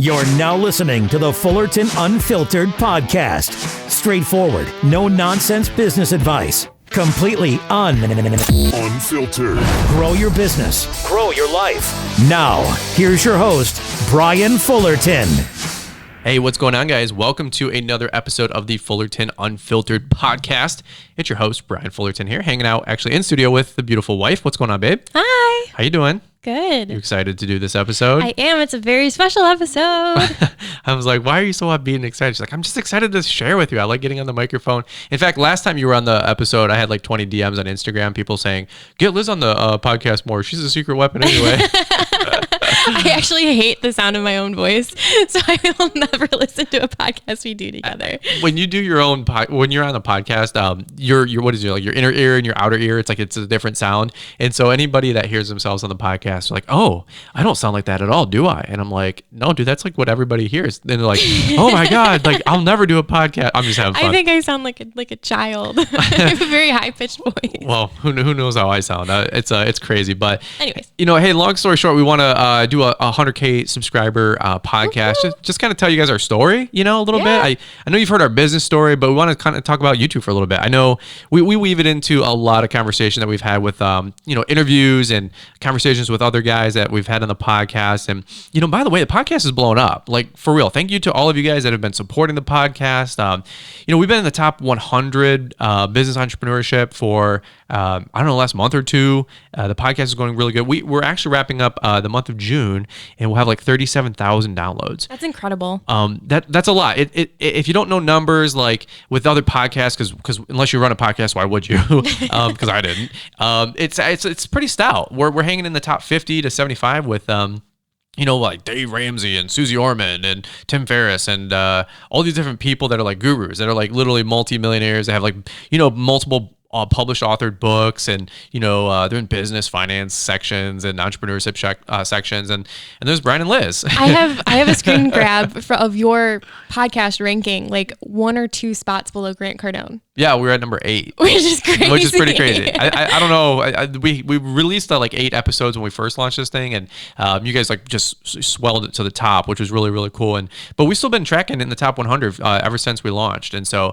You're now listening to the Fullerton Unfiltered podcast. Straightforward, no nonsense business advice. Completely unfiltered. Grow your business. Grow your life. Now, here's your host, Brian Fullerton. Hey, what's going on, guys? Welcome to another episode of the Fullerton Unfiltered podcast. It's your host, Brian Fullerton here, hanging out actually in studio with the beautiful wife. What's going on, babe? Hi. How you doing? Good. You excited to do this episode? I am. It's a very special episode. I was like, why are you so upbeat and excited? She's like, I'm just excited to share with you. I like getting on the microphone. In fact, last time you were on the episode, I had like 20 DMs on Instagram, people saying, get Liz on the podcast more. She's a secret weapon anyway. I actually hate the sound of my own voice, so I will never listen to a podcast we do together. When you do your own, when you're on a podcast, your what is your like your inner ear and your outer ear? It's a different sound. And so anybody that hears themselves on the podcast are like, oh, I don't sound like that at all, do I? And I'm like, no, dude, that's like what everybody hears. And they're like, oh my god, like I'll never do a podcast. I'm just having fun. I think I sound like a child. I have a very high pitched voice. Well, who knows how I sound? It's crazy, but anyways, hey, long story short, we want to do a 100K subscriber podcast. Just kind of tell you guys our story, a little bit. I know you've heard our business story, but we want to kind of talk about YouTube for a little bit. I know we weave it into a lot of conversation that we've had with interviews and conversations with other guys that we've had on the podcast. And by the way, the podcast is blowing up, like for real. Thank you to all of you guys that have been supporting the podcast. We've been in the top 100 business entrepreneurship for I don't know, last month or two. The podcast is going really good. We're actually wrapping up the month of June, and we'll have like 37,000 downloads. That's incredible. That's a lot. If you don't know numbers like with other podcasts, because unless you run a podcast, why would you? Because I didn't. It's pretty stout. We're hanging in the top 50 to 75 with like Dave Ramsey and Susie Orman and Tim Ferriss and all these different people that are like gurus, that are like literally multimillionaires. They have like multiple published authored books, and they're in business, finance sections and entrepreneurship sections, and there's Brian and Liz. I have a screen grab of your podcast ranking, like 1 or 2 spots below Grant Cardone. Yeah, we're at number 8, which is crazy. Which is pretty crazy. I don't know. We released like 8 episodes when we first launched this thing, and you guys like just swelled it to the top, which was really, really cool. But we've still been tracking in the top 100 ever since we launched, and so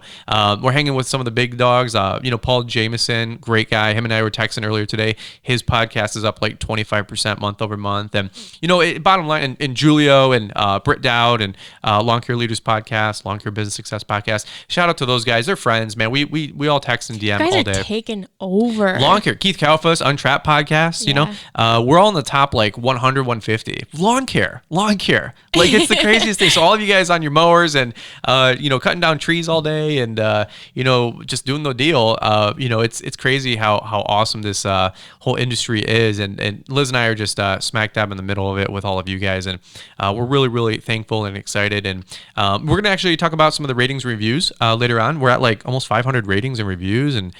we're hanging with some of the big dogs. Paul Jameson, great guy. Him and I were texting earlier today. His podcast is up like 25% month over month, and bottom line, and Julio and Britt Dowd and Lawn Care Leaders podcast, Lawn Care Business Success podcast. Shout out to those guys. They're friends, man. We all text and DM all day. Guys are taking over. Lawn Care, Keith Kalfas, Untrapped podcast. We're all in the top like 100, 150. Lawn care, like it's the craziest thing. So all of you guys on your mowers and cutting down trees all day and just doing the deal. It's crazy how awesome this whole industry is, and Liz and I are just smack dab in the middle of it with all of you guys, and we're really, really thankful and excited. And we're gonna actually talk about some of the ratings and reviews later on. We're at like almost 500 ratings and reviews, and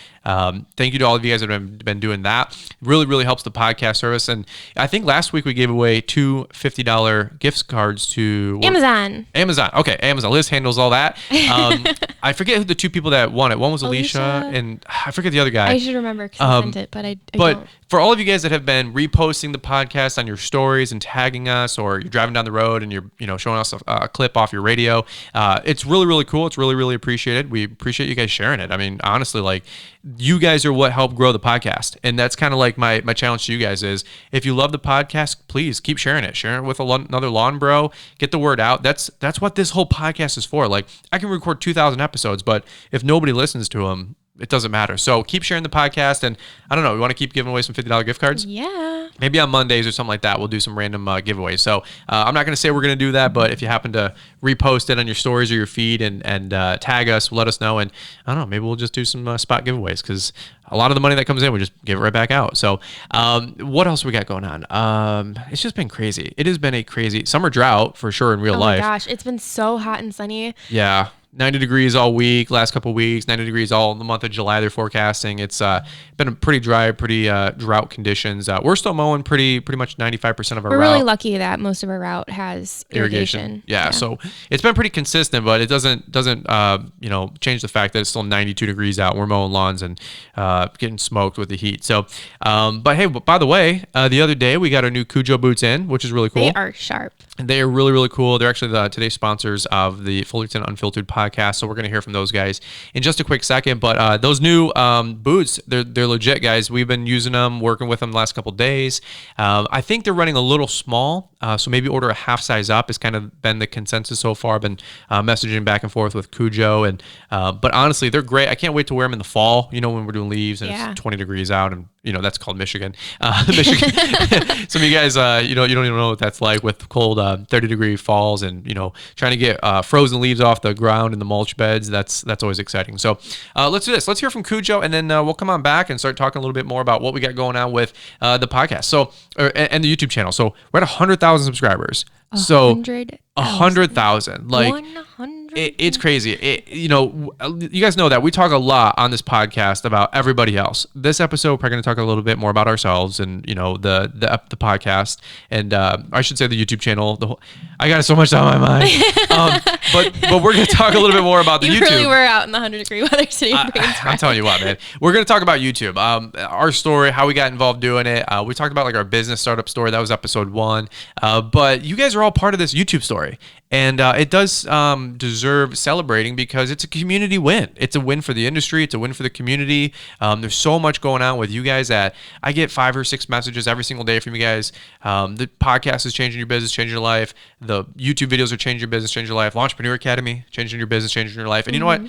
thank you to all of you guys that have been doing that. It really, really helps the podcast service. And I think last week we gave away 2 $50 gift cards to Amazon. Okay, Amazon. Liz handles all that. I forget who the 2 people that won it. One was Alicia and I forget the other guy. I should remember because I sent it, but I don't. For all of you guys that have been reposting the podcast on your stories and tagging us, or you're driving down the road and you're showing us a clip off your radio, it's really, really cool. It's really, really appreciated. We appreciate you guys sharing it. I mean, honestly, like you guys are what helped grow the podcast, and that's kind of like my challenge to you guys is, if you love the podcast, please keep sharing it. Share it with another lawn bro. Get the word out. That's what this whole podcast is for. Like I can record 2,000 episodes, but if nobody listens to them, it doesn't matter. So keep sharing the podcast, and I don't know, we want to keep giving away some $50 gift cards. Yeah. Maybe on Mondays or something like that, we'll do some random giveaways. So I'm not going to say we're going to do that, but if you happen to repost it on your stories or your feed and tag us, let us know. And I don't know, maybe we'll just do some spot giveaways, because a lot of the money that comes in, we just give it right back out. So what else we got going on? It's just been crazy. It has been a crazy summer drought for sure in real life. Oh my gosh, it's been so hot and sunny. Yeah. 90 degrees all week, last couple of weeks, 90 degrees all in the month of July. They're forecasting. It's been a pretty dry, pretty drought conditions. We're still mowing pretty much 95% of our route. We're really lucky that most of our route has irrigation. Yeah, so it's been pretty consistent, but it doesn't change the fact that it's still 92 degrees out. We're mowing lawns and getting smoked with the heat. So, but hey, by the way, the other day we got our new Cujo boots in, which is really cool. They are sharp. They are really, really cool. They're actually today's sponsors of the Fullerton Unfiltered podcast. So we're going to hear from those guys in just a quick second. But those new boots, they're legit, guys. We've been using them, working with them the last couple of days. I think they're running a little small. So maybe order a half size up has kind of been the consensus so far. I've been messaging back and forth with Cujo. But honestly, they're great. I can't wait to wear them in the fall, when we're doing leaves and it's 20 degrees out and, that's called Michigan. Michigan. Some of you guys, you don't even know what that's like with cold 30-degree falls and, trying to get frozen leaves off the ground in the mulch beds. That's always exciting. So let's do this. Let's hear from Cujo, and then we'll come on back and start talking a little bit more about what we got going on with the podcast and the YouTube channel. So we're at 100,000 subscribers. 100,000. Like 100. it's crazy. You guys know that we talk a lot on this podcast about everybody else. This episode, we're going to talk a little bit more about ourselves and the podcast, and I should say the YouTube channel. I got so much on my mind, but we're going to talk a little bit more about the YouTube. You really were out in the 100-degree weather today. I'm telling you what, man. We're going to talk about YouTube, our story, how we got involved doing it. We talked about like our business startup story. That was episode 1. But you guys are all part of this YouTube story. And it does deserve celebrating because it's a community win. It's a win for the industry. It's a win for the community. There's so much going on with you guys that I get 5 or 6 messages every single day from you guys. The podcast is changing your business, changing your life. The YouTube videos are changing your business, changing your life. Entrepreneur Academy, changing your business, changing your life. And you know what?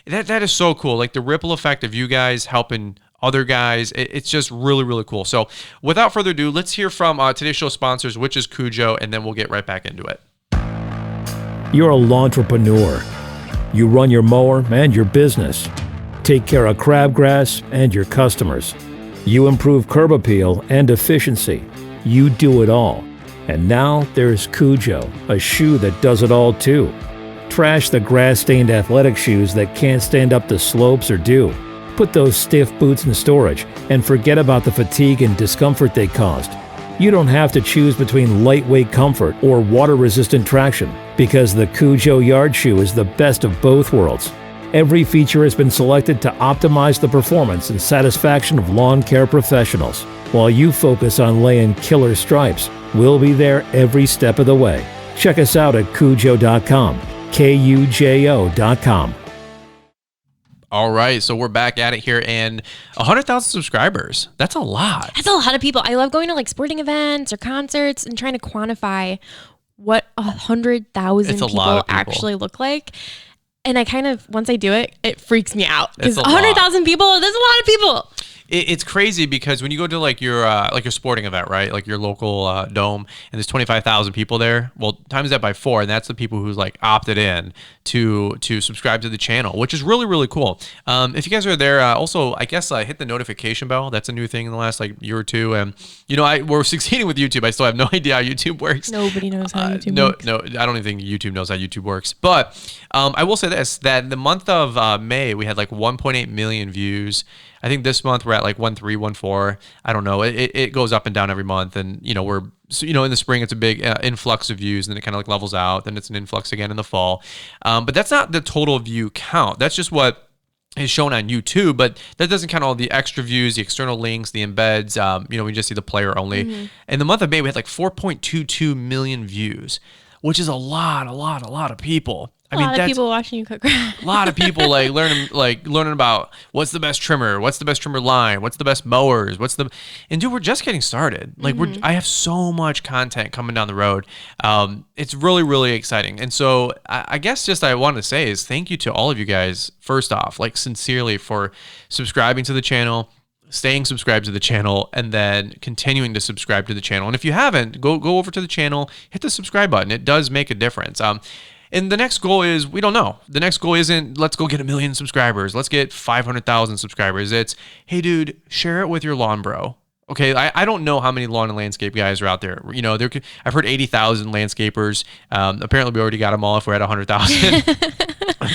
That is so cool. Like the ripple effect of you guys helping other guys. It's just really, really cool. So without further ado, let's hear from today's show sponsors, which is Cujo, and then we'll get right back into it. You're a lawntrepreneur. You run your mower and your business. Take care of crabgrass and your customers. You improve curb appeal and efficiency. You do it all. And now there's Cujo, a shoe that does it all too. Trash the grass-stained athletic shoes that can't stand up to slopes or dew. Put those stiff boots in storage and forget about the fatigue and discomfort they caused. You don't have to choose between lightweight comfort or water-resistant traction because the Cujo Yard Shoe is the best of both worlds. Every feature has been selected to optimize the performance and satisfaction of lawn care professionals. While you focus on laying killer stripes, we'll be there every step of the way. Check us out at Cujo.com, Kujo.com. All right, so we're back at it here, and 100,000 subscribers. That's a lot. That's a lot of people. I love going to like sporting events or concerts and trying to quantify what 100,000 people actually look like. And I kind of, once I do it, it freaks me out because 100,000 people, that's a lot of people. It's crazy because when you go to like your sporting event, right? Like your local dome, and there's 25,000 people there. Well, times that by 4, and that's the people who's like opted in to subscribe to the channel, which is really, really cool. If you guys are there, also I guess hit the notification bell. That's a new thing in the last like year or two. And we're succeeding with YouTube. I still have no idea how YouTube works. Nobody knows how YouTube works. No, I don't even think YouTube knows how YouTube works. But I will say this: that the month of May we had like 1.8 million views. I think this month we're at like 1.3, 1.4. I don't know. It goes up and down every month, and we're in the spring it's a big influx of views, and then it kind of like levels out. Then it's an influx again in the fall. But that's not the total view count. That's just what is shown on YouTube. But that doesn't count all the extra views, the external links, the embeds. We just see the player only. Mm-hmm. In the month of May, we had like 4.22 million views, which is a lot of people. A lot of people watching you cook. A lot of people learning about what's the best trimmer, what's the best trimmer line, what's the best mowers, and dude, we're just getting started. Like I have so much content coming down the road. It's really, really exciting. And so I guess just I want to say is thank you to all of you guys, first off, like sincerely for subscribing to the channel, staying subscribed to the channel, and then continuing to subscribe to the channel. And if you haven't, go over to the channel, hit the subscribe button. It does make a difference. And the next goal is, we don't know. The next goal isn't, let's go get 1 million subscribers. Let's get 500,000 subscribers. It's, hey, dude, share it with your lawn bro. Okay, I don't know how many lawn and landscape guys are out there. I've heard 80,000 landscapers. Apparently, we already got them all if we're at 100,000.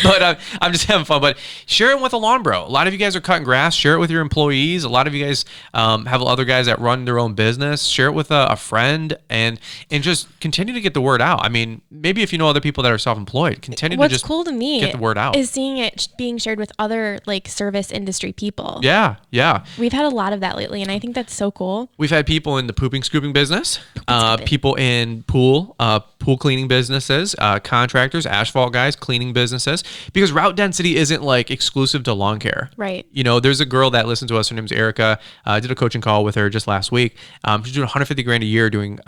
But I'm just having fun. But share it with a lawn bro. A lot of you guys are cutting grass. Share it with your employees. A lot of you guys have other guys that run their own business. Share it with a friend and just continue to get the word out. I mean, maybe if you know other people that are self-employed, continue to just cool to me get the word out. Is seeing it being shared with other like service industry people. Yeah. We've had a lot of that lately, and I think that's so cool. We've had people in the pooping scooping business, people in pool cleaning businesses, contractors, asphalt guys, cleaning businesses, because route density isn't like exclusive to lawn care. Right. You know, there's a girl that listens to us. Her name's Erica. I did a coaching call with her just last week. She's doing $150,000 a year doing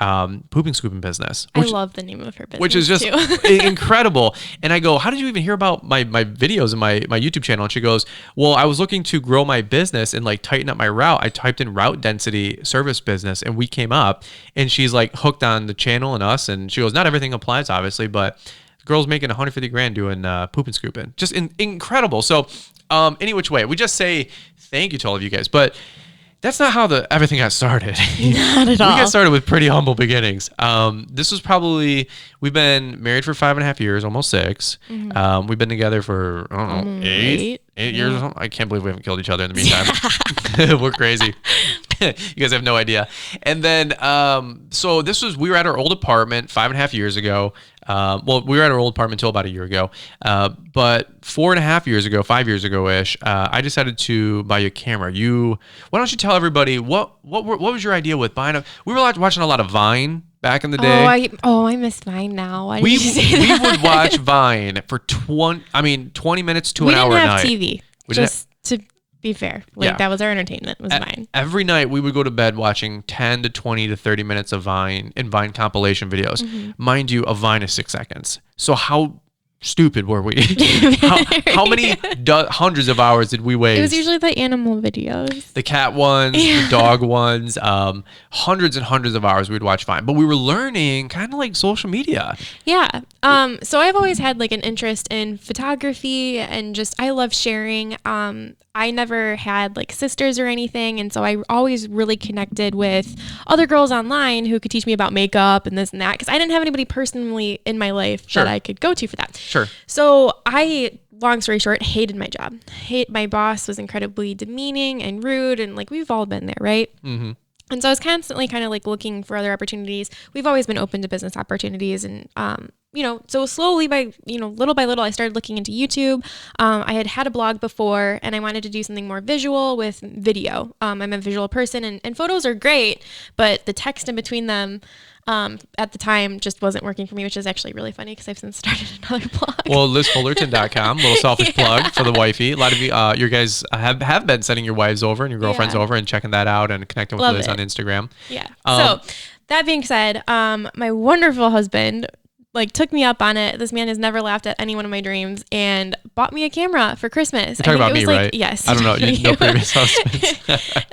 pooping scooping business. I love the name of her business, which is just incredible. And I go, how did you even hear about my videos and my YouTube channel? And she goes, well, I was looking to grow my business and like tighten up my route. I typed in route density service business and we came up, and she's like hooked on the channel and us. And she goes, not everything applies obviously, but the girl's making $150,000 doing poop and scooping. Just incredible. So any which way, we just say thank you to all of you guys, but that's not how everything got started. Not at all. We got started with pretty humble beginnings. This was probably, we've been married for 5.5 years, almost 6. Mm-hmm. We've been together for, I don't know, 8 years or something. I can't believe we haven't killed each other in the meantime. We're crazy. You guys have no idea. And then, so we were at our old apartment 5.5 years ago. Well, we were at our old apartment until about a year ago. But 4.5 years ago, 5 years ago-ish, I decided to buy you a camera. Why don't you tell everybody what was your idea with buying we were watching a lot of Vine back in the day. I miss Vine now. Why did we you say that? would watch Vine for 20 minutes to an hour a night. We didn't have TV. To be fair, that was our entertainment. Was Vine. Every night we would go to bed watching 10 to 20 to 30 minutes of Vine and Vine compilation videos. Mm-hmm. Mind you, a Vine is 6 seconds. So how stupid were we? how many hundreds of hours did we waste? It was usually the animal videos, the cat ones, the dog ones. Hundreds and hundreds of hours we'd watch Vine, but we were learning kind of like social media. Yeah. So I've always had like an interest in photography and just I love sharing. I never had like sisters or anything, and so I always really connected with other girls online who could teach me about makeup and this and that, because I didn't have anybody personally in my life that I could go to for that. Sure. So long story short, hated my job. My boss was incredibly demeaning and rude, and like we've all been there, right? Mm-hmm. And so I was constantly kind of like looking for other opportunities. We've always been open to business opportunities, and so slowly little by little, I started looking into YouTube. I had a blog before, and I wanted to do something more visual with video. I'm a visual person, and photos are great, but the text in between them at the time just wasn't working for me, which is actually really funny because I've since started another blog. Well, LizFullerton.com, little selfish plug for the wifey. A lot of you guys have been sending your wives over and your girlfriends over and checking that out and connecting with Liz on Instagram. Yeah. So that being said, my wonderful husband took me up on it. This man has never laughed at any one of my dreams and bought me a camera for Christmas. You're talking about me, right? Yes. I don't know. No previous husbands.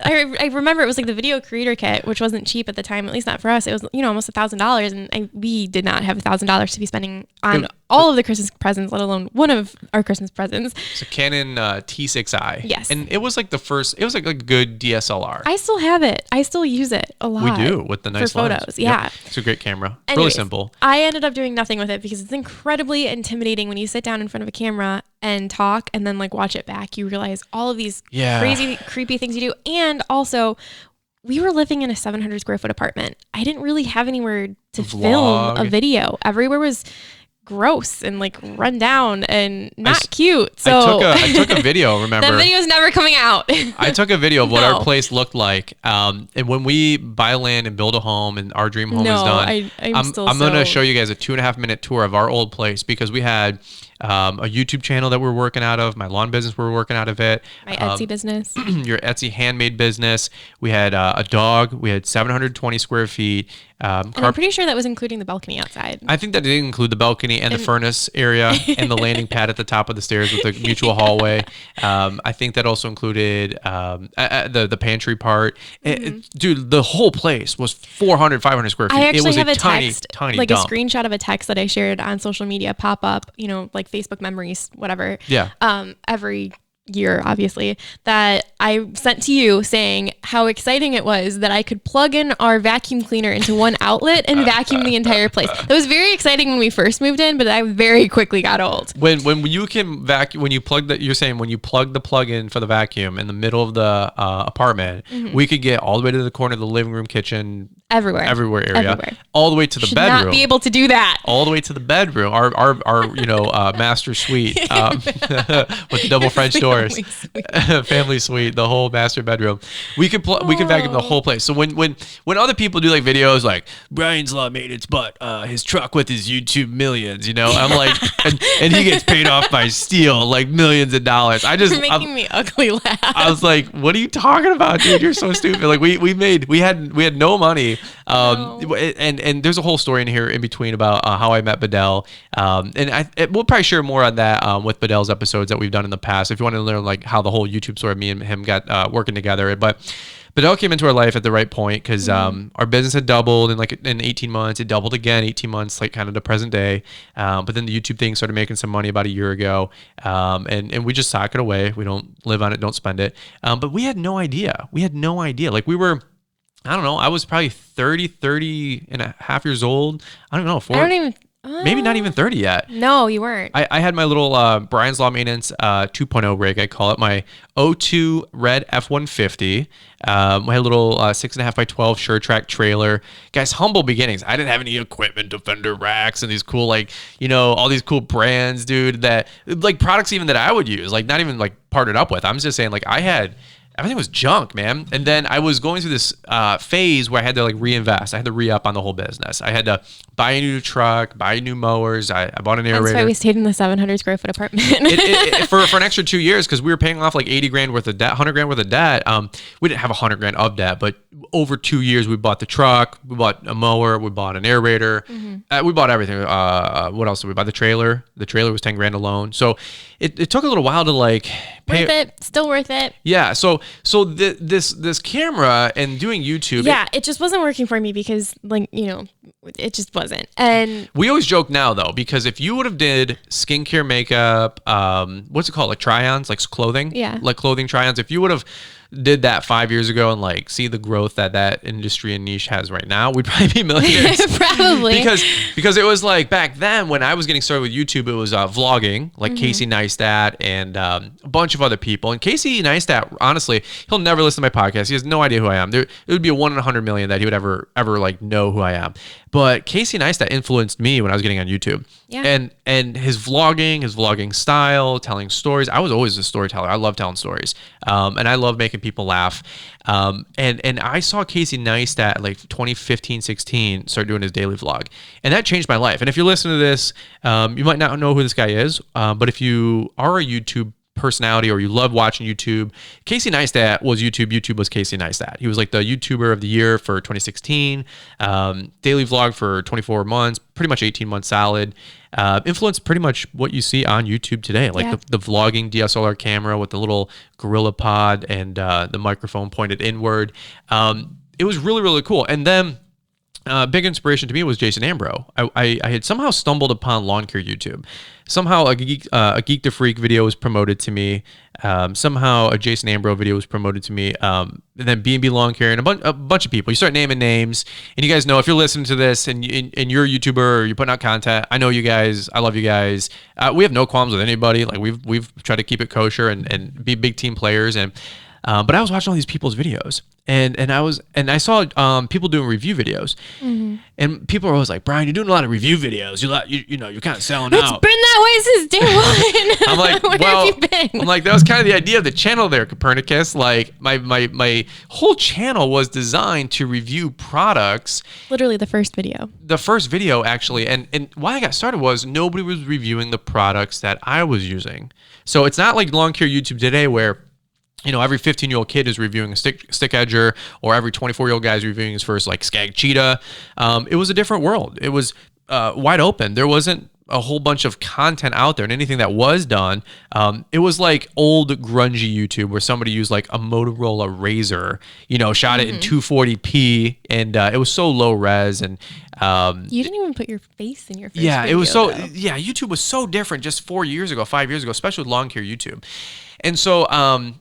I remember it was like the video creator kit, which wasn't cheap at the time, at least not for us. It was, almost $1,000. And we did not have $1,000 to be spending on all of the Christmas presents, let alone one of our Christmas presents. It's a Canon T6i. Yes. And it was like it was like a good DSLR. I still have it. I still use it a lot. We do, with the nice for photos. lens. Yeah. Yep. It's a great camera. Anyways, really simple. I ended up doing nothing with it because it's incredibly intimidating when you sit down in front of a camera and talk and then watch it back. You realize all of these crazy, creepy things you do. And also, we were living in a 700 square foot apartment. I didn't really have anywhere to film a video. Everywhere was gross and run down and not cute. So I took a video, remember? That video's never coming out. I took a video of what our place looked like. And when we buy land and build a home and our dream home is done, I'm going to show you guys a 2.5 minute tour of our old place, because we had a YouTube channel that we're working out of, my lawn business we're working out of it, my Etsy business, your Etsy handmade business. We had a dog. We had 720 square feet. And I'm pretty sure that was including the balcony outside. I think that did include the balcony and the furnace area and the landing pad at the top of the stairs with the mutual hallway. I think that also included the pantry part. Mm-hmm. Dude, the whole place was 400, 500 square feet. I actually it was have a tiny, text, tiny a dump. screenshot of a text that I shared on social media pop up, Facebook memories, whatever. Yeah. Every year, obviously, that I sent to you saying how exciting it was that I could plug in our vacuum cleaner into one outlet and vacuum the entire place. That was very exciting when we first moved in, but I very quickly got old. When you can vacuum, when you plug you're saying when you plug the plug in for the vacuum in the middle of the apartment, we could get all the way to the corner of the living room, kitchen, everywhere area, all the way to the Should bedroom. not be able to do that. All the way to the bedroom, our master suite with the double French doors. Family suite, the whole master bedroom. We could vacuum the whole place. So when other people do like videos like Brian's law maintenance, but his truck with his YouTube millions, I'm like, and he gets paid off by steel, like millions of dollars. You're making me ugly laugh. I was like, what are you talking about, dude? You're so stupid. Like we had no money. And there's a whole story in here in between about how I met Bedell. And we'll probably share more on that with Bedell's episodes that we've done in the past. If you want to learn like how the whole YouTube story of me and him got working together. But Bedell came into our life at the right point because our business had doubled in 18 months. It doubled again 18 months, like kind of the present day. But then the YouTube thing started making some money about a year ago. And we just sock it away. We don't live on it, don't spend it. But we had no idea. Like we were, I don't know, I was probably 30 and a half years old. I don't know, maybe not even 30 yet. No, you weren't. I had my little Brian's Law Maintenance 2.0 rig, I call it, my 02 red F-150. I had a little 6.5 by 12 SureTrack trailer. Guys, humble beginnings. I didn't have any equipment, Defender racks, and these cool, all these cool brands, dude, that, like, products even that I would use, like, not even, like, partnered up with. I'm just saying, like, everything was junk, man. And then I was going through this phase where I had to like reinvest. I had to re-up on the whole business. I had to buy a new truck, buy new mowers. I bought an aerator. That's why we stayed in the 700 square foot apartment. For an extra 2 years, because we were paying off like 80 grand worth of debt, 100 grand worth of debt. We didn't have 100 grand of debt, but over 2 years, we bought the truck, we bought a mower, we bought an aerator. We bought everything. What else did we buy? The trailer. The trailer was 10 grand alone. So it took a little while to like pay. Worth it. Still worth it. Yeah. So this camera and doing YouTube. Yeah, it just wasn't working for me because it just wasn't. And we always joke now though, because if you would have did skincare, makeup, what's it called? Like try-ons, like clothing? Yeah. Like clothing try-ons. If you would have did that 5 years ago and like see the growth that industry and niche has right now, we'd probably be millionaires. Probably. Because it was like back then when I was getting started with YouTube, it was vlogging, like Casey Neistat and a bunch of other people. And Casey Neistat, honestly, he'll never listen to my podcast. He has no idea who I am. It would be a 1 in 100 million that he would ever like know who I am. But Casey Neistat influenced me when I was getting on YouTube. Yeah. And his vlogging style, telling stories. I was always a storyteller. I love telling stories. And I love making people laugh. And I saw Casey Neistat like 2015, 16 start doing his daily vlog. And that changed my life. And if you're listening to this, you might not know who this guy is. But if you are a YouTube personality or you love watching YouTube, Casey Neistat was YouTube. YouTube was Casey Neistat. He was like the YouTuber of the year for 2016, daily vlog for 24 months, pretty much 18 months solid. Influenced pretty much what you see on YouTube today, like the vlogging DSLR camera with the little Gorilla Pod and the microphone pointed inward. It was really, really cool. And then big inspiration to me was Jason Ambro. I had somehow stumbled upon lawn care YouTube. Somehow a Geek to Freak video was promoted to me. Somehow a Jason Ambro video was promoted to me. And then B&B Lawn Care and a bunch of people. You start naming names, and you guys know if you're listening to this and you're a YouTuber or you're putting out content. I know you guys. I love you guys. We have no qualms with anybody. Like we've tried to keep it kosher and be big team players. And but I was watching all these people's videos. And I saw people doing review videos, and people are always like, Brian, you're doing a lot of review videos. You're kind of selling out. It's been that way since day one. I'm like, Where have you been? I'm like, that was kind of the idea of the channel there, Copernicus. Like my whole channel was designed to review products. Literally the first video. The first video, actually, and why I got started was nobody was reviewing the products that I was using. So it's not like lawn care YouTube today where every 15-year-old kid is reviewing a stick edger, or every 24-year-old guy is reviewing his first like Skag Cheetah. It was a different world. It was wide open. There wasn't a whole bunch of content out there, and anything that was done, it was like old grungy YouTube where somebody used like a Motorola Razr, shot it in 240p, and it was so low res, and you didn't even put your face in your first video, it was so though. Yeah, YouTube was so different just 4 years ago, 5 years ago, especially with lawn care YouTube. And so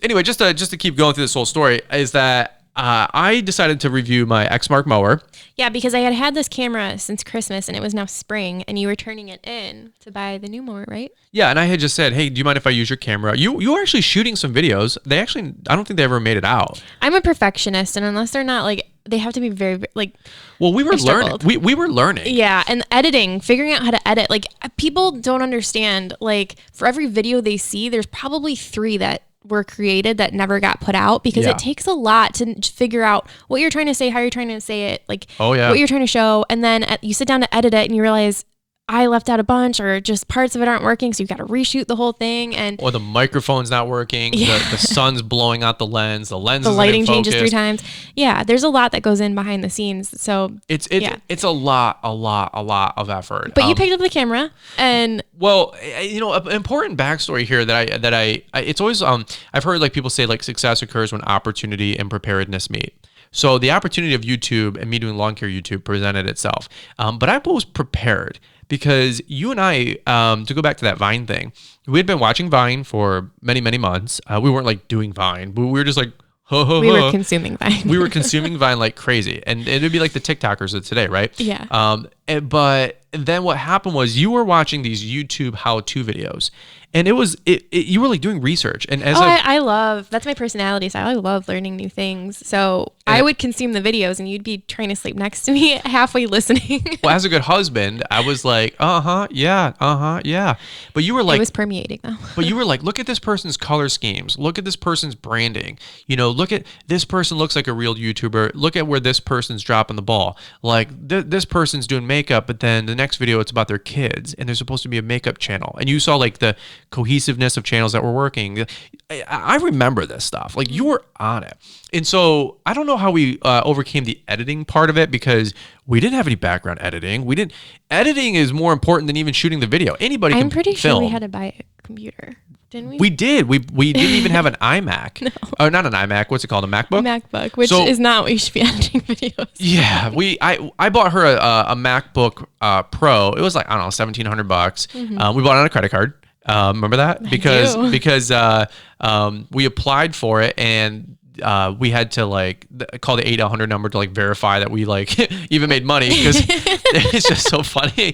anyway, just to keep going through this whole story, is that I decided to review my Exmark mower. Yeah, because I had this camera since Christmas, and it was now spring, and you were turning it in to buy the new mower, right? Yeah, and I had just said, hey, do you mind if I use your camera? You were actually shooting some videos. I don't think they ever made it out. I'm a perfectionist, and unless they're not like, they have to be very like. Well, we were learning. We were learning. Yeah, and editing, figuring out how to edit. Like, people don't understand. Like, for every video they see, there's probably 3 that were created that never got put out, because it takes a lot to figure out what you're trying to say, how you're trying to say it, like what you're trying to show. And then you sit down to edit it and you realize I left out a bunch, or just parts of it aren't working, so you've got to reshoot the whole thing, or the microphone's not working, the sun's blowing out the lens the lighting changes 3 times. Yeah, there's a lot that goes in behind the scenes, so it's a lot of effort. But you picked up the camera, and an important backstory here that I it's always I've heard like people say like success occurs when opportunity and preparedness meet. So the opportunity of YouTube and me doing lawn care YouTube presented itself, but I was prepared. Because you and I, to go back to that Vine thing, we had been watching Vine for many, many months. We weren't like doing Vine, but we were just like, we were consuming Vine. We were consuming Vine like crazy. And it'd be like the TikTokers of today, right? Yeah. But then what happened was you were watching these YouTube how-to videos. And you were like doing research. And I love, that's my personality style. I love learning new things. So I would consume the videos, and you'd be trying to sleep next to me, halfway listening. Well, as a good husband, I was like, yeah. But you were like, it was permeating though. But you were like, look at this person's color schemes. Look at this person's branding. Look at this person looks like a real YouTuber. Look at where this person's dropping the ball. Like this person's doing makeup, but then the next video, it's about their kids, and they're supposed to be a makeup channel. And you saw like the cohesiveness of channels that were working. I remember this stuff. Like, you were on it. And so I don't know how we overcame the editing part of it, because we didn't have any background editing. Editing is more important than even shooting the video. Anybody can film. I'm pretty sure we had to buy a computer. Didn't we? We did. We didn't even have an iMac. No. Oh, not an iMac. What's it called? A MacBook? A MacBook, which is not what you should be editing videos. Yeah. I bought her a MacBook Pro. It was like, I don't know, $1,700. Mm-hmm. We bought it on a credit card. Remember that? Because we applied for it, and we had to like call the 800 number to like verify that we like even made money, because it's just so funny.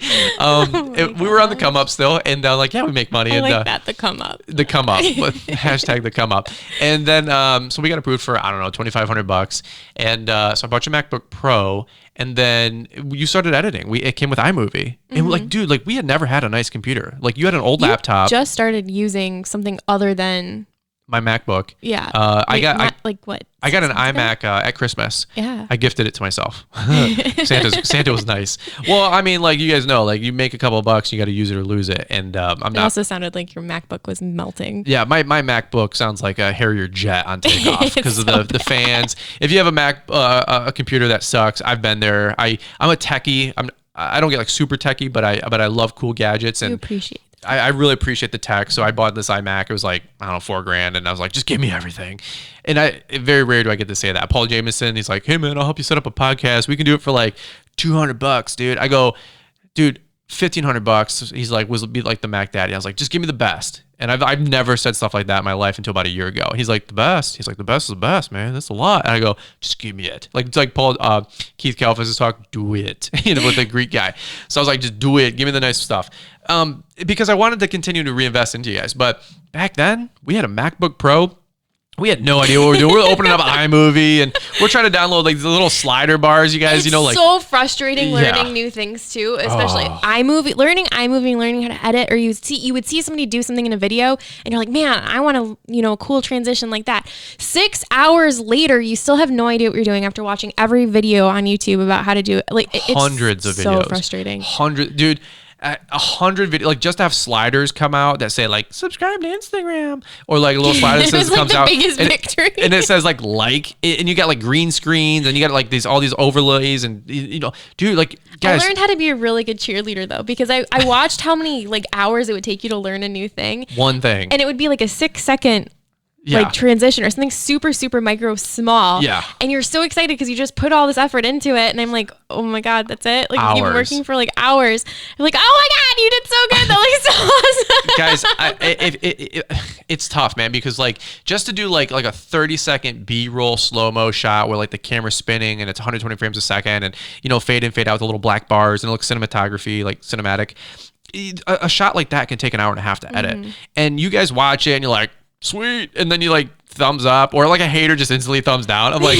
We were on the come up still, and like, yeah, we make money. I like that, the come up. The come up. Hashtag the come up. And then so we got approved for, I don't know, $2,500, and so I bought your MacBook Pro. And then you started editing. It came with iMovie. And we're like, dude, like, we had never had a nice computer. Like, you had an old laptop. Just started using something other than my MacBook. Yeah. I got an iMac at Christmas. Yeah. I gifted it to myself. Santa was nice. Well, I mean, like, you guys know, like, you make a couple of bucks, you got to use it or lose it. And It also sounded like your MacBook was melting. Yeah, my MacBook sounds like a Harrier jet on takeoff because of the fans. If you have a computer that sucks, I've been there. I'm a techie. I don't get like super techie, but I love cool gadgets, and you appreciate. I really appreciate the tech. So I bought this iMac. It was like, I don't know, $4,000. And I was like, just give me everything. And very rare do I get to say that. Paul Jameson, he's like, hey man, I'll help you set up a podcast. We can do it for like $200, dude. I go, dude, $1,500. He's like, will be like the Mac Daddy. I was like, just give me the best. And I've never said stuff like that in my life until about a year ago. He's like, the best. He's like, the best is the best, man. That's a lot. And I go, just give me it. Like, it's like Keith Kalfas' talk, do it. With the Greek guy. So I was like, just do it. Give me the nice stuff. Because I wanted to continue to reinvest into you guys. But back then, we had a MacBook Pro. We had no idea what we were doing. We're opening up iMovie, and we're trying to download like the little slider bars, you guys. It's so frustrating learning new things too, especially iMovie, learning how to edit. Or you would see somebody do something in a video, and you're like, man, I want a cool transition like that. 6 hours later, you still have no idea what you're doing after watching every video on YouTube about how to do it. Like, hundreds of videos. So frustrating. Dude. 100 videos, like just to have sliders come out that say like subscribe to Instagram, or like a little slider that says comes out and it says like and you got like green screens and you got like all these overlays and dude, like guys. I learned how to be a really good cheerleader though, because I watched how many like hours it would take you to learn a new thing. One thing. And it would be like a 6-second like transition or something super, super micro small. Yeah. And you're so excited because you just put all this effort into it. And I'm like, oh my God, that's it. Like you've been working for like hours. I'm like, oh my God, you did so good. That looks so Guys, awesome. it's tough, man, because like just to do like a 30-second B-roll slow-mo shot where like the camera's spinning and it's 120 frames a second and, fade in, fade out with the little black bars and it looks cinematography, like cinematic. A shot like that can take an hour and a half to edit. And you guys watch it and you're like, sweet, and then you like thumbs up, or like a hater just instantly thumbs down. I'm like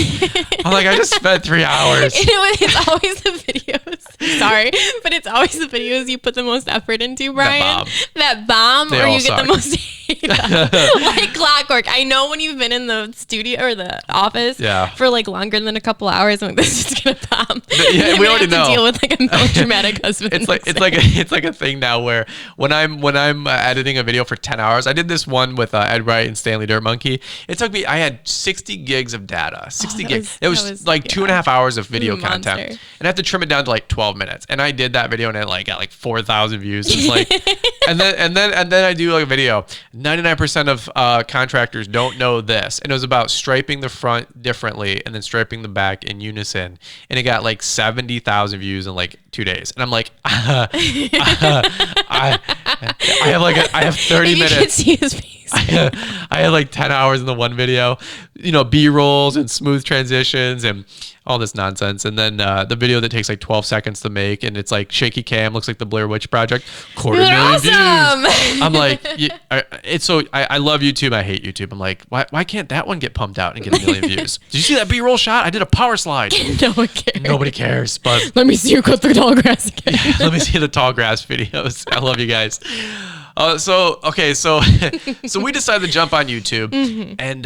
I just spent 3 hours. It's always the videos. Sorry, but it's always the videos you put the most effort into, Brian. That bomb, or you get the most hate. Like clockwork. I know when you've been in the studio or the office for like longer than a couple hours, I'm like, this is gonna bomb. Yeah, we already know. Deal with like a melodramatic husband. It's like a thing now where when I'm editing a video for 10 hours, I did this one with Ed Wright and Stanley Dirt Monkey. It took me, I had 60 gigs of data, 60 gigs. It was like 2.5 hours of video content, and I have to trim it down to like 12 minutes. And I did that video and it like got like 4,000 views. It's like, and then I do like a video. 99% of contractors don't know this, and it was about striping the front differently and then striping the back in unison, and it got like 70,000 views in like 2 days. And I'm like, I have 30 minutes. You can see his face. I had like 10 hours in the one video, B-rolls and smooth transitions and all this nonsense. And then the video that takes like 12 seconds to make, and it's like shaky cam, looks like the Blair Witch Project, 250,000 views. I'm like, I love YouTube. I hate YouTube. I'm like, why can't that one get pumped out and get 1 million views? Did you see that B-roll shot? I did a power slide. No one cares. Nobody cares. But let me see you cut the tall grass again. Let me see the tall grass videos. I love you guys. So we decided to jump on YouTube, and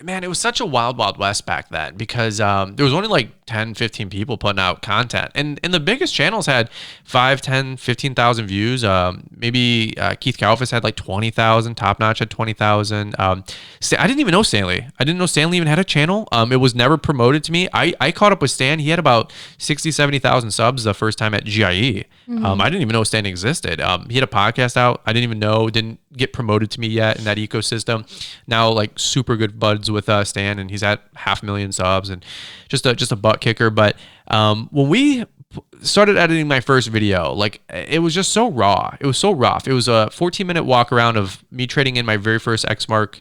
man, it was such a wild west back then, because there was only like 10, 15 people putting out content, and the biggest channels had 5, 10, 15,000 views. Maybe Keith Kalfas had like 20,000. Top Notch had 20,000. I didn't even know Stanley. I didn't know Stanley even had a channel. It was never promoted to me. I caught up with Stan. He had about 60, 70,000 subs the first time at GIE. I didn't even know Stan existed. He had a podcast out. I didn't even know. Didn't get promoted to me yet in that ecosystem. Now like super good buds with Stan, and he's at 500,000 subs and just a butt kicker. But when we started editing my first video, like it was just so raw. It was so rough. It was a 14-minute walk around of me trading in my very first Xmark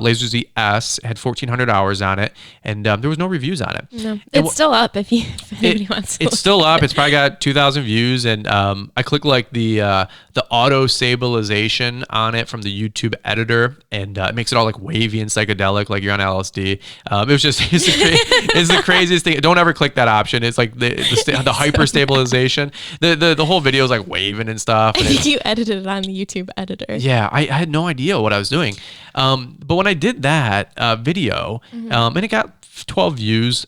Laser Z S. It had 1,400 hours on it, and there was no reviews on it. No, it's still up if anybody wants to. It's still up. It's probably got 2,000 views, and I click like the auto stabilization on it from the YouTube editor, and it makes it all like wavy and psychedelic, like you're on LSD. It was just it's the craziest thing. Don't ever click that option. It's like the hyper stabilization. The whole video is like waving and stuff. And you edited it on the YouTube editor. Yeah, I had no idea what I was doing. But when I did that video, and it got 12 views,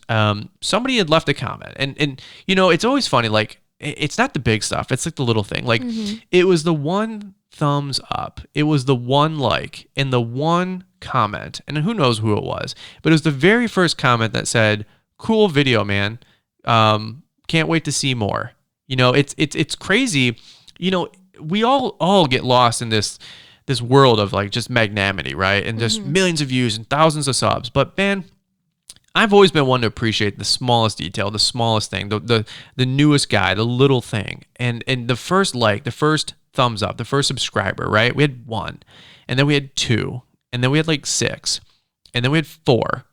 somebody had left a comment, and it's always funny. Like it's not the big stuff. It's like the little thing. Like it was the one thumbs up. It was the one like and the one comment, and who knows who it was, but it was the very first comment that said, "Cool video, man. Can't wait to see more." It's crazy. We all get lost in this world of like just magnanimity, right? And just millions of views and thousands of subs. But man, I've always been one to appreciate the smallest detail, the smallest thing, the newest guy, the little thing. And the first like, the first thumbs up, the first subscriber, right? We had 1, and then we had 2, and then we had like 6. And then we had 4,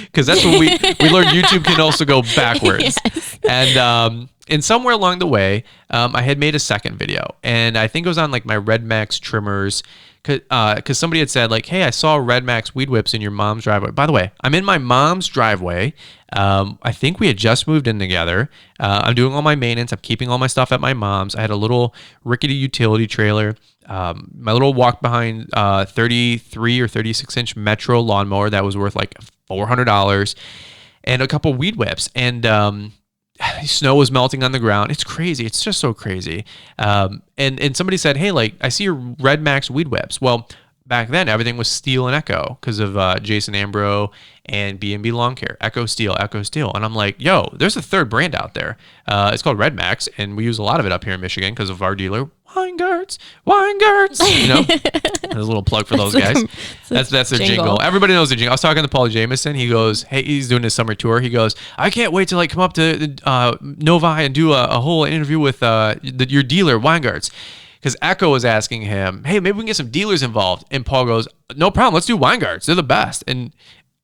because that's when we learned YouTube can also go backwards. Yes. And somewhere along the way, I had made a second video, and I think it was on like my Red Max trimmers, because somebody had said like, "Hey, I saw Red Max weed whips in your mom's driveway." By the way, I'm in my mom's driveway. I think we had just moved in together. I'm doing all my maintenance. I'm keeping all my stuff at my mom's. I had a little rickety utility trailer. My little walk behind 33 or 36 inch Metro lawnmower that was worth like $400, and a couple weed whips. And Snow was melting on the ground. It's crazy. It's just so crazy. And somebody said, hey, like, I see your Red Max weed whips. Well, back then, everything was Steel and Echo because of Jason Ambro and B&B Lawn Care. Echo Steel. And I'm like, yo, there's a third brand out there. It's called Red Max, and we use a lot of it up here in Michigan because of our dealer, Weingarts. You know, there's a little plug for those guys. That's their jingle. Everybody knows the jingle. I was talking to Paul Jameson. He goes, hey, he's doing his summer tour. He goes, I can't wait to like come up to Novi and do a whole interview with your dealer, Weingarts. Because Echo was asking him, hey, maybe we can get some dealers involved. And Paul goes, no problem. Let's do Weingarts. They're the best. And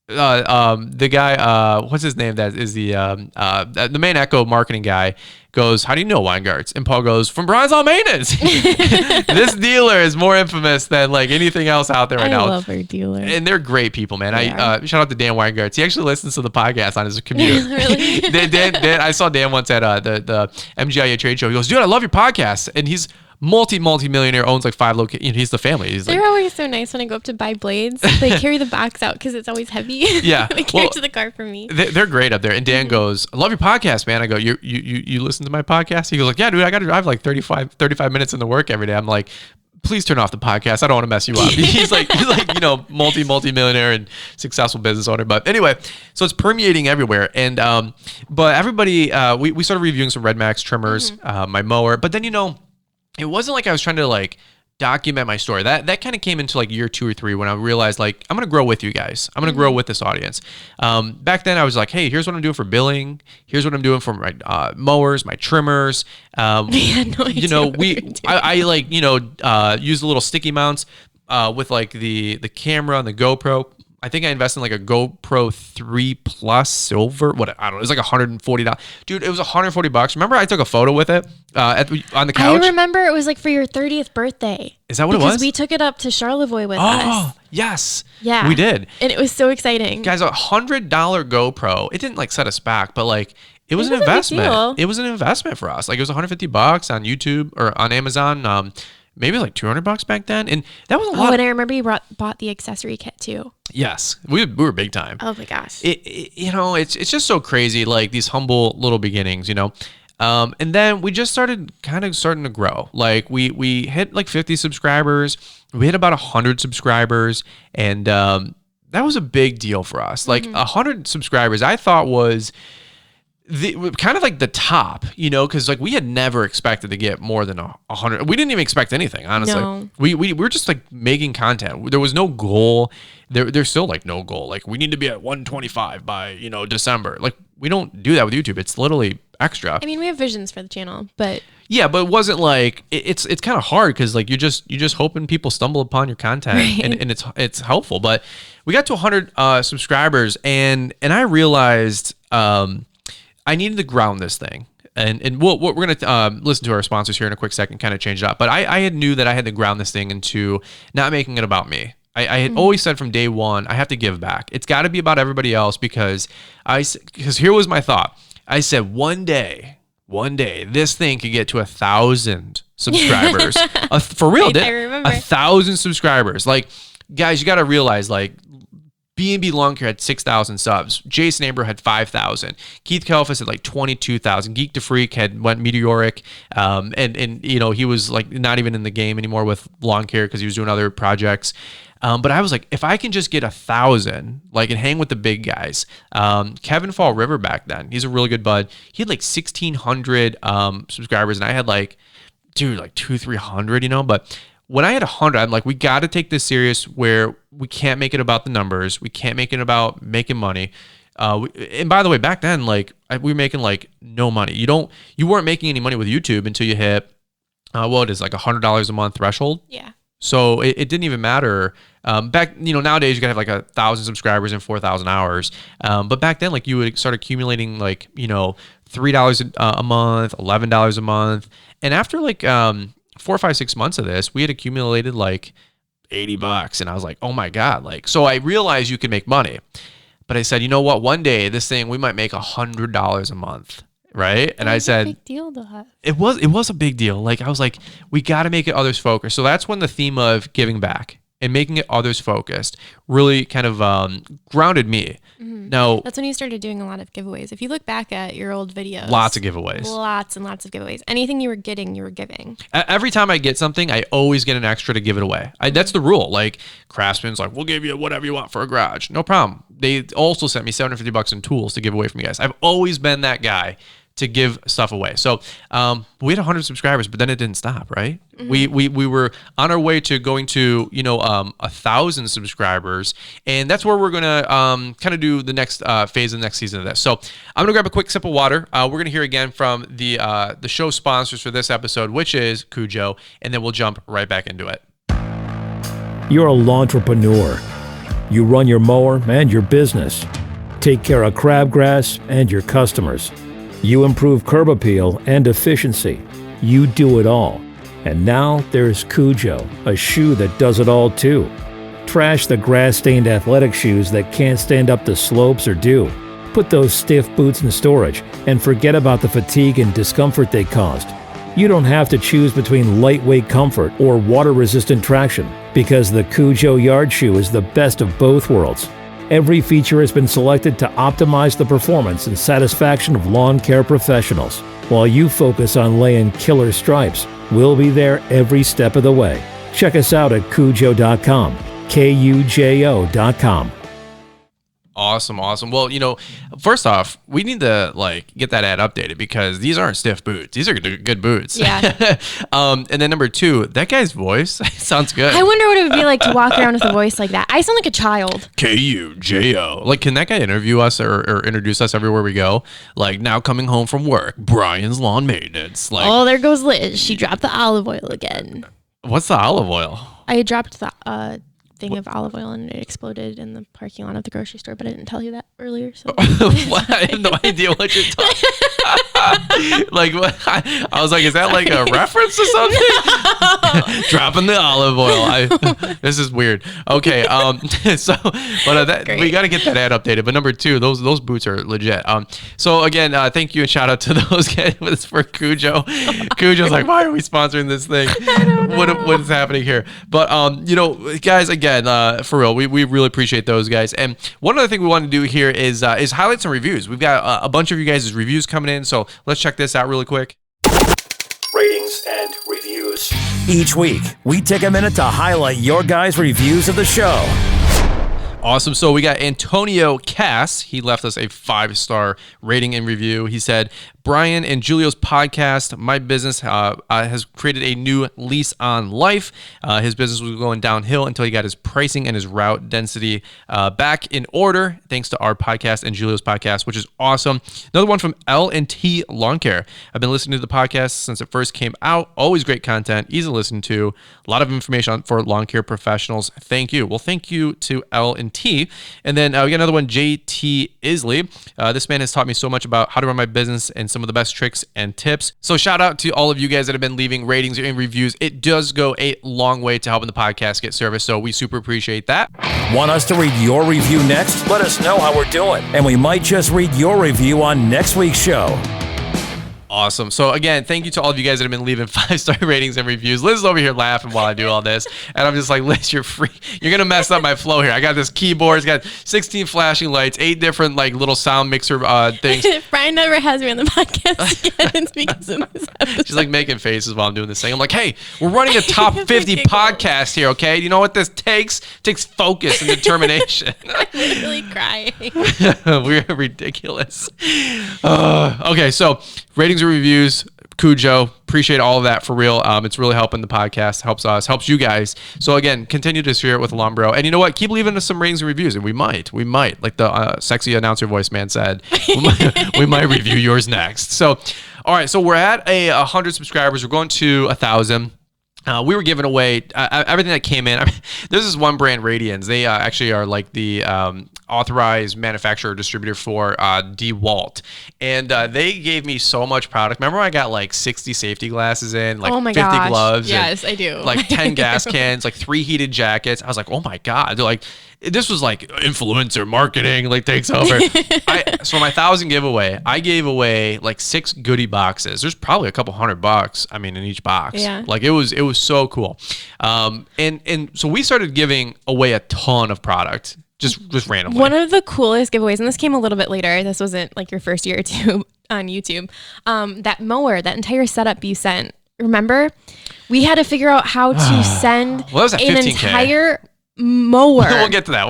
the guy, what's his name? That is the main Echo marketing guy goes, how do you know Weingarts? And Paul goes, from Brian's Lawn Maintenance. This dealer is more infamous than like anything else out there right now. I love our dealer. And they're great people, man. Shout out to Dan Weingarts. He actually listens to the podcast on his commute. Really? Dan, I saw Dan once at the MGIA trade show. He goes, dude, I love your podcast. And he's multi-millionaire, owns like 5 locations. He's the family. They're always so nice when I go up to buy blades. They carry the box out because it's always heavy. Yeah. They carry it to the car for me. They're great up there. And Dan goes, I love your podcast, man. I go, you listen to my podcast? He goes like, yeah, dude, I got to drive like 35 minutes into work every day. I'm like, please turn off the podcast. I don't want to mess you up. He's like, you know, multi-millionaire and successful business owner. But anyway, so it's permeating everywhere. And, but everybody, we started reviewing some Red Max trimmers, my mower, but then, you know, it wasn't like I was trying to like document my story. That kind of came into like year 2 or 3 when I realized like I'm gonna grow with you guys. I'm gonna grow with this audience. Back then I was like, hey, here's what I'm doing for billing. Here's what I'm doing for my mowers, my trimmers. We had no idea. You know, I like, you know, use the little sticky mounts with like the camera and the GoPro. I think I invested in like a GoPro 3 Plus Silver. What, I don't know. It was like $140. Dude, it was $140. Remember I took a photo with it on the couch? I remember it was like for your 30th birthday. Is that what it was? Because we took it up to Charlevoix with us. Oh, yes. Yeah. We did. And it was so exciting. Guys, $100 GoPro. It didn't like set us back, but like it was an investment. It was an investment for us. Like it was $150 on YouTube or on Amazon. Maybe like $200 back then. And that was a lot. Oh, and I remember you bought the accessory kit too. Yes. We were big time. Oh my gosh. You know, it's just so crazy, like these humble little beginnings, you know. And then we just starting to grow. Like we hit like 50 subscribers. We hit about 100 subscribers. And that was a big deal for us. Like 100 subscribers, I thought was kind of like the top, you know, because like we had never expected to get more than 100. We didn't even expect anything, honestly. No. We were just like making content. There was no goal. There's still like no goal. Like we need to be at 125 by, you know, December. Like we don't do that with YouTube. It's literally extra. I mean, we have visions for the channel, but yeah, but it wasn't like it's kind of hard because like you're just hoping people stumble upon your content, right? and it's helpful. But we got to 100 subscribers, and I realized I needed to ground this thing. And we're going to listen to our sponsors here in a quick second, kind of change it up. But I knew that I had to ground this thing into not making it about me. I had always said from day one, I have to give back. It's got to be about everybody else because here was my thought. I said, one day, this thing could get to 1,000 subscribers. For real, I remember. 1,000 subscribers. Like, guys, you got to realize, like, B&B Lawn Care had 6,000 subs. Jason Amber had 5,000. Keith Kalfas had like 22,000. Geek to Freak went meteoric. And you know, he was like not even in the game anymore with lawn care because he was doing other projects. But I was like, if I can just get 1,000, like, and hang with the big guys. Kevin Fall River back then, he's a really good bud. He had like 1,600 subscribers, and I had like, dude, like 200-300, you know. But when I had 100, I'm like, we got to take this serious where we can't make it about the numbers. We can't make it about making money. And by the way, back then, like we were making like no money. You weren't making any money with YouTube until you hit, what is like $100 a month threshold. Yeah. So it didn't even matter. Back, you know, nowadays you gotta have like 1,000 subscribers and 4,000 hours. But back then, like you would start accumulating like, you know, $3 a month, $11 a month. And after like, 4 or 5, 6 months of this, we had accumulated like $80. And I was like, oh my God. Like, so I realized you could make money, but I said, you know what? One day this thing, we might make $100 a month. Right. And I said, a big deal to us. It was a big deal. Like, I was like, we got to make it others focused. So that's when the theme of giving back and making it others focused really kind of grounded me. Now, that's when you started doing a lot of giveaways. If you look back at your old videos, lots of giveaways, lots and lots of giveaways. Anything you were getting, you were giving. Every time I get something, I always get an extra to give it away. That's the rule. Like Craftsman's like, we'll give you whatever you want for a garage. No problem. They also sent me $750 in tools to give away from you guys. I've always been that guy to give stuff away. So we had 100 subscribers, but then it didn't stop, right? Mm-hmm. We were on our way to going to 1,000 subscribers, and that's where we're gonna kind of do the next phase of the next season of this. So I'm gonna grab a quick sip of water. We're gonna hear again from the show sponsors for this episode, which is Cujo, and then we'll jump right back into it. You're a lawntrepreneur. You run your mower and your business. Take care of crabgrass and your customers. You improve curb appeal and efficiency. You do it all. And now there's Cujo, a shoe that does it all too. Trash the grass-stained athletic shoes that can't stand up to slopes or dew. Put those stiff boots in storage and forget about the fatigue and discomfort they caused. You don't have to choose between lightweight comfort or water-resistant traction because the Cujo yard shoe is the best of both worlds. Every feature has been selected to optimize the performance and satisfaction of lawn care professionals. While you focus on laying killer stripes, we'll be there every step of the way. Check us out at Cujo.com, Kujo.com. Awesome. Well, first off, we need to get that ad updated because these aren't stiff boots. These are good boots. Yeah. And then number two, that guy's voice sounds good. I wonder what it would be like to walk around with a voice like that. I sound like a child. Kujo. Like, can that guy interview us or introduce us everywhere we go? Like, now coming home from work, Brian's lawn maintenance. Like, oh, there goes Liz. She dropped the olive oil again. What's the olive oil? I dropped the thing of olive oil and it exploded in the parking lot of the grocery store, but I didn't tell you that earlier. So I have no idea what you're talking. Like, what? I was like, is that like a reference to something? Dropping the olive oil. This is weird. Okay, so but we got to get that ad updated. But number two, those boots are legit. So again, thank you and shout out to those guys for Cujo. Cujo's like, why are we sponsoring this thing? What is happening here? But guys, again. For real, we really appreciate those guys. And one other thing we want to do here is highlight some reviews. We've got a bunch of you guys' reviews coming in, so let's check this out really quick. Ratings and reviews. Each week, we take a minute to highlight your guys' reviews of the show. Awesome. So we got Antonio Cass. He left us a 5-star rating and review. He said, Brian and Julio's podcast, my business has created a new lease on life. His business was going downhill until he got his pricing and his route density back in order, thanks to our podcast and Julio's podcast, which is awesome. Another one from L&T Lawn Care. I've been listening to the podcast since it first came out. Always great content, easy to listen to. A lot of information for lawn care professionals. Thank you. Well, thank you to L&T. And then we got another one, JT Isley. This man has taught me so much about how to run my business and some of the best tricks and tips. So shout out to all of you guys that have been leaving ratings and reviews. It does go a long way to helping the podcast get service, so we super appreciate that. Want us to read your review next? Let us know how we're doing, and we might just read your review on next week's show. Awesome. So again, thank you to all of you guys that have been leaving 5-star ratings and reviews. Liz is over here laughing while I do all this. And I'm just like, Liz, you're free. You're going to mess up my flow here. I got this keyboard. It's got 16 flashing lights, 8 different little sound mixer things. Brian never has me on the podcast again. It's because of this episode. She's like making faces while I'm doing this thing. I'm like, hey, we're running a top 50 podcast here, okay? You know what this takes? It takes focus and determination. I'm literally crying. We're ridiculous. Okay, so ratings and reviews, Cujo, appreciate all of that for real. It's really helping the podcast, helps us, helps you guys. So again, continue to share it with Lawn Bro. And you know what? Keep leaving us some ratings and reviews, and we might, like the sexy announcer voice man said, we might review yours next. So, all right, so we're at 100 subscribers. We're going to 1,000. We were giving away everything that came in. There's this one brand, Radians. They actually are like the authorized manufacturer or distributor for DeWalt. And they gave me so much product. Remember I got like 60 safety glasses in, like 50 gloves. Yes, I do. Like 10 gas cans, like 3 heated jackets. I was like, oh my God. They're like, this was like influencer marketing, like takes over. So my 1,000 giveaway, I gave away like 6 goodie boxes. There's probably a couple $100, I mean, in each box. Yeah. Like it was so cool. And so we started giving away a ton of product, just randomly. One of the coolest giveaways, and this came a little bit later, this wasn't like your first year or two on YouTube, that mower, that entire setup you sent, remember? We had to figure out how to send an entire mower. We'll get to that.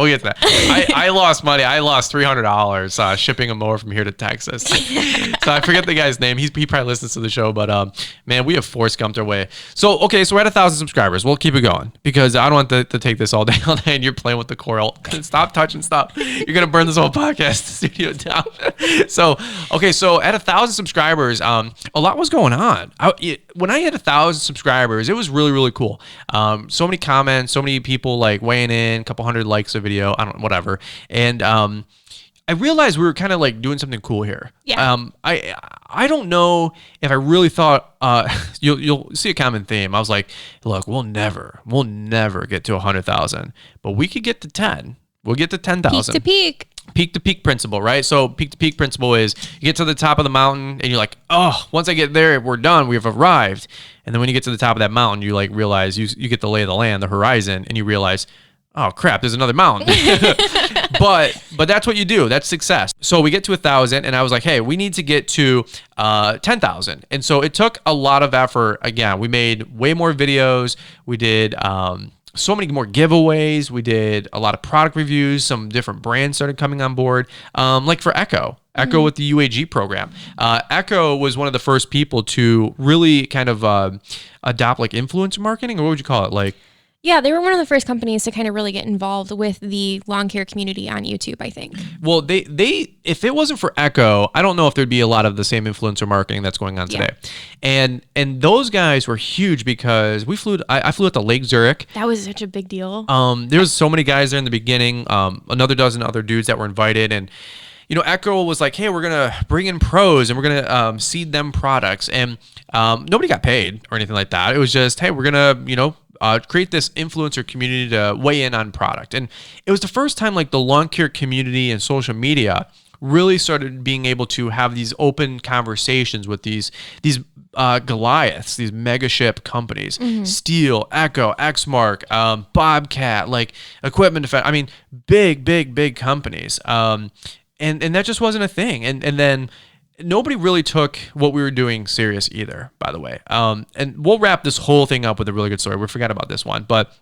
I lost money. I lost $300 shipping a mower from here to Texas. So I forget the guy's name. He probably listens to the show, but man, we have Forrest Gumped our way. So okay, so we're at 1,000 subscribers. We'll keep it going because I don't want to take this all day and you're playing with the coral. Stop touching stuff. You're gonna burn this whole podcast studio down. So okay, so at 1,000 subscribers, a lot was going on. When I hit 1,000 subscribers, it was really, really cool. So many comments, so many people like weighing in, a couple hundred likes a video, whatever. And I realized we were kind of like doing something cool here. Yeah. I don't know if I really thought you'll see a common theme. I was like, look, we'll never get to 100,000, but we could get to 10. We'll get to 10,000. Peak to peak. Peak to peak principle, right? So peak to peak principle is you get to the top of the mountain and you're like, oh, once I get there, we're done. We've arrived. And then when you get to the top of that mountain, you like realize you get the lay of the land, the horizon, and you realize, oh crap, there's another mountain. but that's what you do. That's success. So we get to 1,000 and I was like, hey, we need to get to 10,000. And so it took a lot of effort. Again, we made way more videos. We did so many more giveaways. We did a lot of product reviews. Some different brands started coming on board. Like for Echo with the UAG program. Echo was one of the first people to really kind of adopt like influencer marketing, or what would you call it? Like, yeah, they were one of the first companies to kind of really get involved with the lawn care community on YouTube, I think. Well, they if it wasn't for Echo, I don't know if there'd be a lot of the same influencer marketing that's going on today. And those guys were huge because I flew at the Lake Zurich. That was such a big deal. There was so many guys there in the beginning, another dozen other dudes that were invited, and Echo was like, hey, we're going to bring in pros and we're going to seed them products. And nobody got paid or anything like that. It was just, hey, we're going to, create this influencer community to weigh in on product. And it was the first time like the lawn care community and social media really started being able to have these open conversations with these Goliaths, these mega ship companies, Steel, Echo, Exmark, Bobcat, like Equipment Defense. I mean, big companies. And that just wasn't a thing. And then nobody really took what we were doing serious either, by the way. And we'll wrap this whole thing up with a really good story. We forgot about this one, but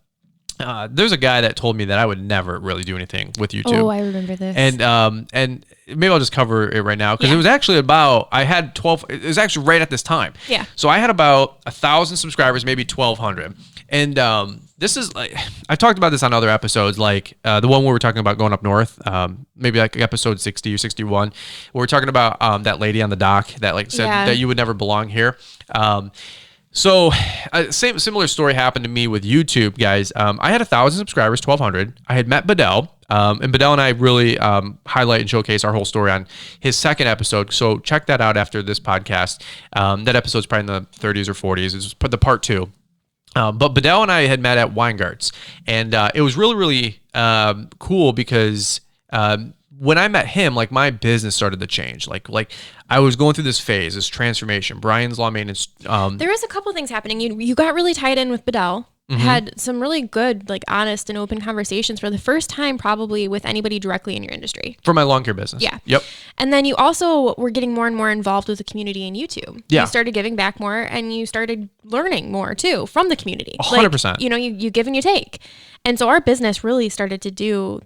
there's a guy that told me that I would never really do anything with YouTube. Oh, I remember this. And maybe I'll just cover it right now because it was actually I had 12. It was actually right at this time. Yeah. So I had about 1,000 subscribers, maybe 1,200. And this is like, I've talked about this on other episodes, like the one where we're talking about going up north, maybe like episode 60 or 61, where we're talking about that lady on the dock that like said that you would never belong here. So similar story happened to me with YouTube, guys. I had 1,000 subscribers, 1,200. I had met Bedell, and Bedell and I really highlight and showcase our whole story on his second episode. So check that out after this podcast. That episode's probably in the 30s or 40s. It's the part 2. But Bedell and I had met at Weingart's, and it was really, really cool because when I met him, like my business started to change. Like I was going through this phase, this transformation. Brian's Lawn Maintenance. There was a couple things happening. You got really tied in with Bedell. Had some really good, like honest and open conversations for the first time probably with anybody directly in your industry. For my lawn care business. Yeah. Yep. And then you also were getting more and more involved with the community in YouTube. Yeah. You started giving back more and you started learning more too from the community. 100%. Like, you give and you take. And so our business really started to do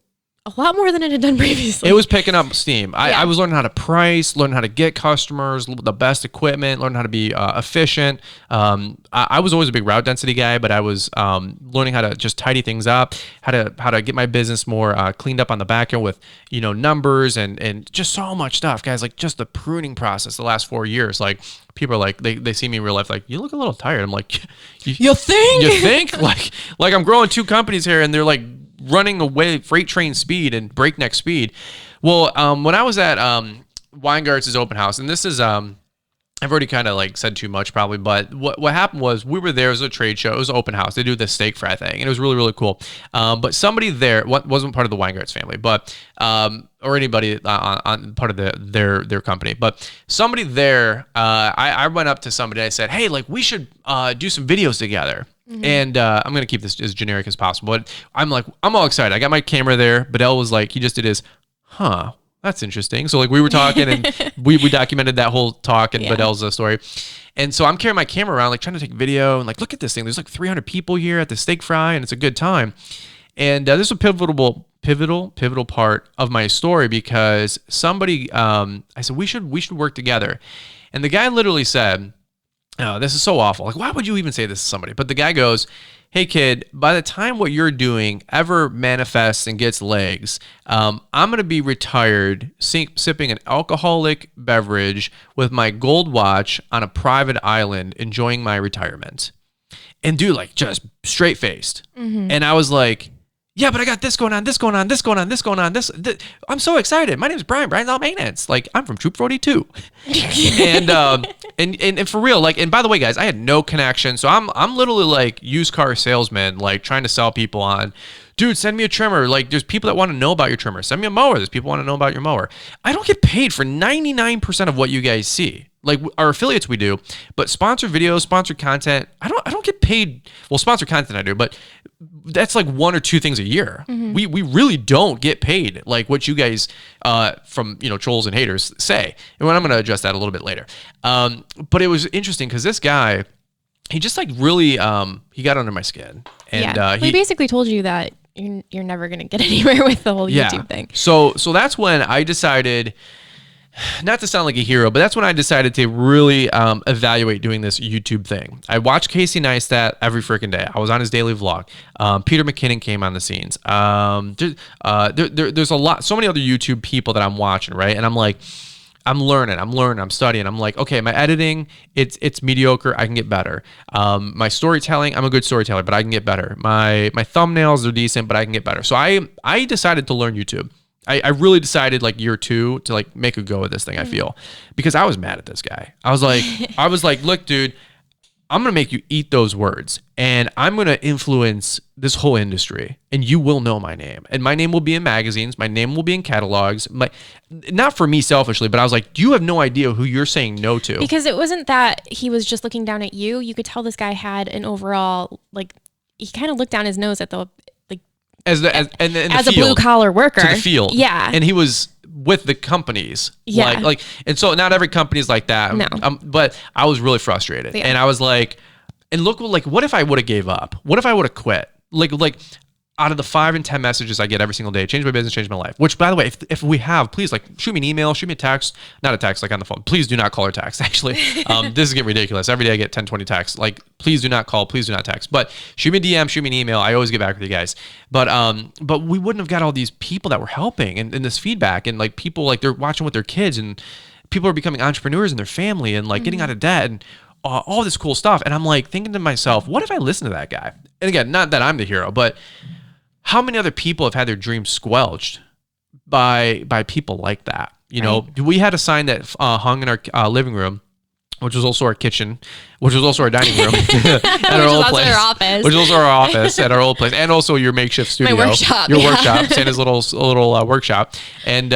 a lot more than it had done previously. It was picking up steam. I was learning how to price, learning how to get customers, the best equipment, learning how to be efficient. I was always a big route density guy, but I was learning how to just tidy things up, how to get my business more cleaned up on the back end with numbers and just so much stuff, guys. Like just the pruning process the last 4 years. Like people are like they see me in real life like, you look a little tired. I'm like, you think? Like I'm growing 2 companies here, and they're like running away freight train speed and breakneck speed. Well, when I was at Weingart's open house, and this is I've already kind of like said too much probably, but what happened was we were there. It was a trade show. It was an open house. They do the steak fry thing, and it was really, really cool. But somebody there wasn't part of the Weingart's family, but or anybody on part of their company, but somebody there. I went up to somebody. I said, "Hey, like we should do some videos together." Mm-hmm. And I'm gonna keep this as generic as possible. But I'm all excited. I got my camera there. But Elle was like, he just did his, that's interesting. So like we were talking and we documented that whole talk and Badell's story. And so I'm carrying my camera around, like trying to take video and like, look at this thing. There's like 300 people here at the steak fry and it's a good time. And this is a pivotal part of my story because somebody, I said, we should work together. And the guy literally said, "Oh, this is so awful. Like, why would you even say this to somebody?" But the guy goes, "Hey kid, by the time what you're doing ever manifests and gets legs, I'm going to be retired sipping an alcoholic beverage with my gold watch on a private island, enjoying my retirement." And dude, like just straight faced. Mm-hmm. And I was like, "Yeah, but I got this going on, this going on, this going on, this going on, this. I'm so excited. My name is Brian. Brian's all maintenance. Like I'm from Troop 42." And for real, like, and by the way, guys, I had no connection. So I'm literally like used car salesman, like trying to sell people on, dude, send me a trimmer. Like there's people that want to know about your trimmer. Send me a mower. There's people want to know about your mower. I don't get paid for 99% of what you guys see. Like our affiliates, we do, but sponsored videos, sponsored content, I don't get paid. Well, sponsored content I do, but that's like one or two things a year. Mm-hmm. We really don't get paid like what you guys from trolls and haters say. And I'm going to address that a little bit later. But it was interesting because this guy, he just like really he got under my skin, and he basically told you that you're never going to get anywhere with the whole YouTube thing. So that's when I decided. Not to sound like a hero, but that's when I decided to really evaluate doing this YouTube thing. I watched Casey Neistat every freaking day. I was on his daily vlog. Peter McKinnon came on the scenes. There's a lot, so many other YouTube people that I'm watching, right? And I'm like, I'm learning, I'm studying. I'm like, okay, my editing, it's mediocre. I can get better. My storytelling, I'm a good storyteller, but I can get better. My thumbnails are decent, but I can get better. So I decided to learn YouTube. I really decided like year 2 to like make a go of this thing. I feel because I was mad at this guy. I was like, look, dude, I'm going to make you eat those words and I'm going to influence this whole industry and you will know my name and my name will be in magazines. My name will be in catalogs. Not for me selfishly, but I was like, you have no idea who you're saying no to. Because it wasn't that he was just looking down at you. You could tell this guy had an overall, like he kind of looked down his nose at the, as a blue collar worker to the field. Yeah. And he was with the companies. Yeah. Like, and so not every company is like that. No. But I was really frustrated. Yeah. And I was like, and look, like, what if I would have gave up? What if I would have quit? Like out of the 5 and 10 messages I get every single day, change my business, change my life, which by the way, if we have, please like shoot me an email, shoot me a text, not a text like on the phone. Please do not call or text. Actually, this is getting ridiculous. Every day I get 10, 20 texts. Like, please do not call, please do not text, but shoot me a DM, shoot me an email. I always get back with you guys. But we wouldn't have got all these people that were helping and this feedback and like people, like they're watching with their kids and people are becoming entrepreneurs in their family and like getting out of debt and all this cool stuff. And I'm like thinking to myself, what if I listen to that guy? And again, not that I'm the hero, but how many other people have had their dreams squelched by people like that? You know, we had a sign that hung in our living room, which was also our kitchen, which was also our dining room at our old place, which was also our office at our old place, and also your makeshift studio, workshop, Santa's little workshop. And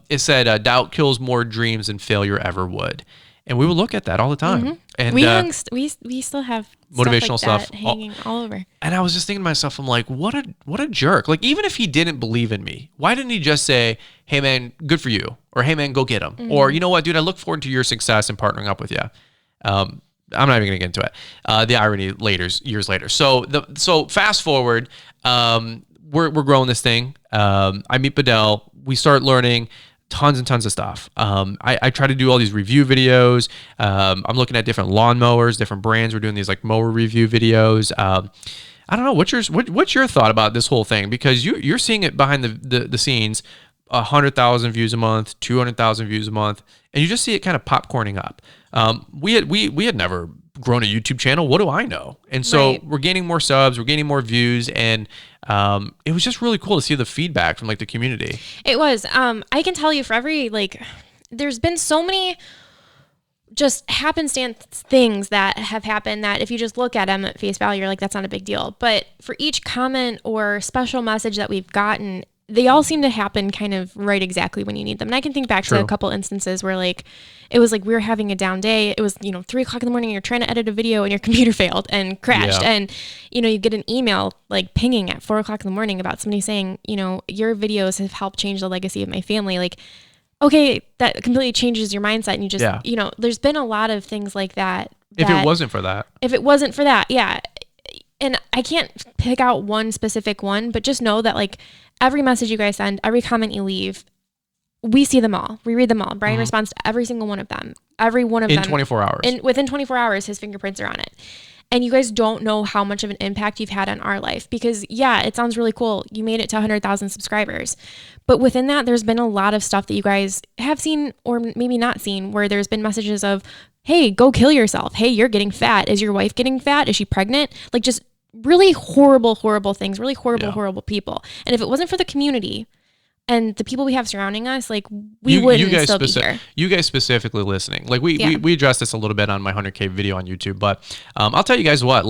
it said, "Doubt kills more dreams than failure ever would." And we would look at that all the time. Mm-hmm. And we still have motivational stuff hanging all over. And I was just thinking to myself, I'm like, what a jerk. Like, even if he didn't believe in me, why didn't he just say, "Hey man, good for you," or "Hey man, go get him," or "You know what, dude, I look forward to your success and partnering up with you." I'm not even gonna get into it. The irony years later. So fast forward, we're growing this thing. I meet Badell. We start learning tons and tons of stuff. I try to do all these review videos. I'm looking at different lawnmowers, different brands. We're doing these like mower review videos. I don't know. What's your thought about this whole thing? Because you're seeing it behind the scenes, 100,000 views a month, 200,000 views a month, and you just see it kind of popcorning up. We had never grown a YouTube channel. What do I know? And so we're gaining more subs, we're gaining more views, and it was just really cool to see the feedback from like the community. It was. I can tell you for every there's been so many just happenstance things that have happened that if you just look at them at face value, you're like, that's not a big deal. But for each comment or special message that we've gotten, they all seem to happen kind of right exactly when you need them. And I can think back to a couple instances where it was like we were having a down day. It was, 3:00 in the morning, you're trying to edit a video and your computer failed and crashed. Yeah. And, you get an email like pinging at 4:00 in the morning about somebody saying, your videos have helped change the legacy of my family. Like, okay, that completely changes your mindset. And you just, there's been a lot of things like that. If it wasn't for that. Yeah. And I can't pick out one specific one, but just know that every message you guys send, every comment you leave, we see them all. We read them all. Brian responds to every single one of them. Every one of them. In 24 hours. And within 24 hours, his fingerprints are on it. And you guys don't know how much of an impact you've had on our life because it sounds really cool. You made it to 100,000 subscribers. But within that, there's been a lot of stuff that you guys have seen or maybe not seen where there's been messages of, hey, go kill yourself. Hey, you're getting fat. Is your wife getting fat? Is she pregnant? Just really horrible, horrible things, really horrible, horrible people. And if it wasn't for the community and the people we have surrounding us, we wouldn't still be here. You guys specifically listening. We addressed this a little bit on my 100K video on YouTube, but I'll tell you guys what,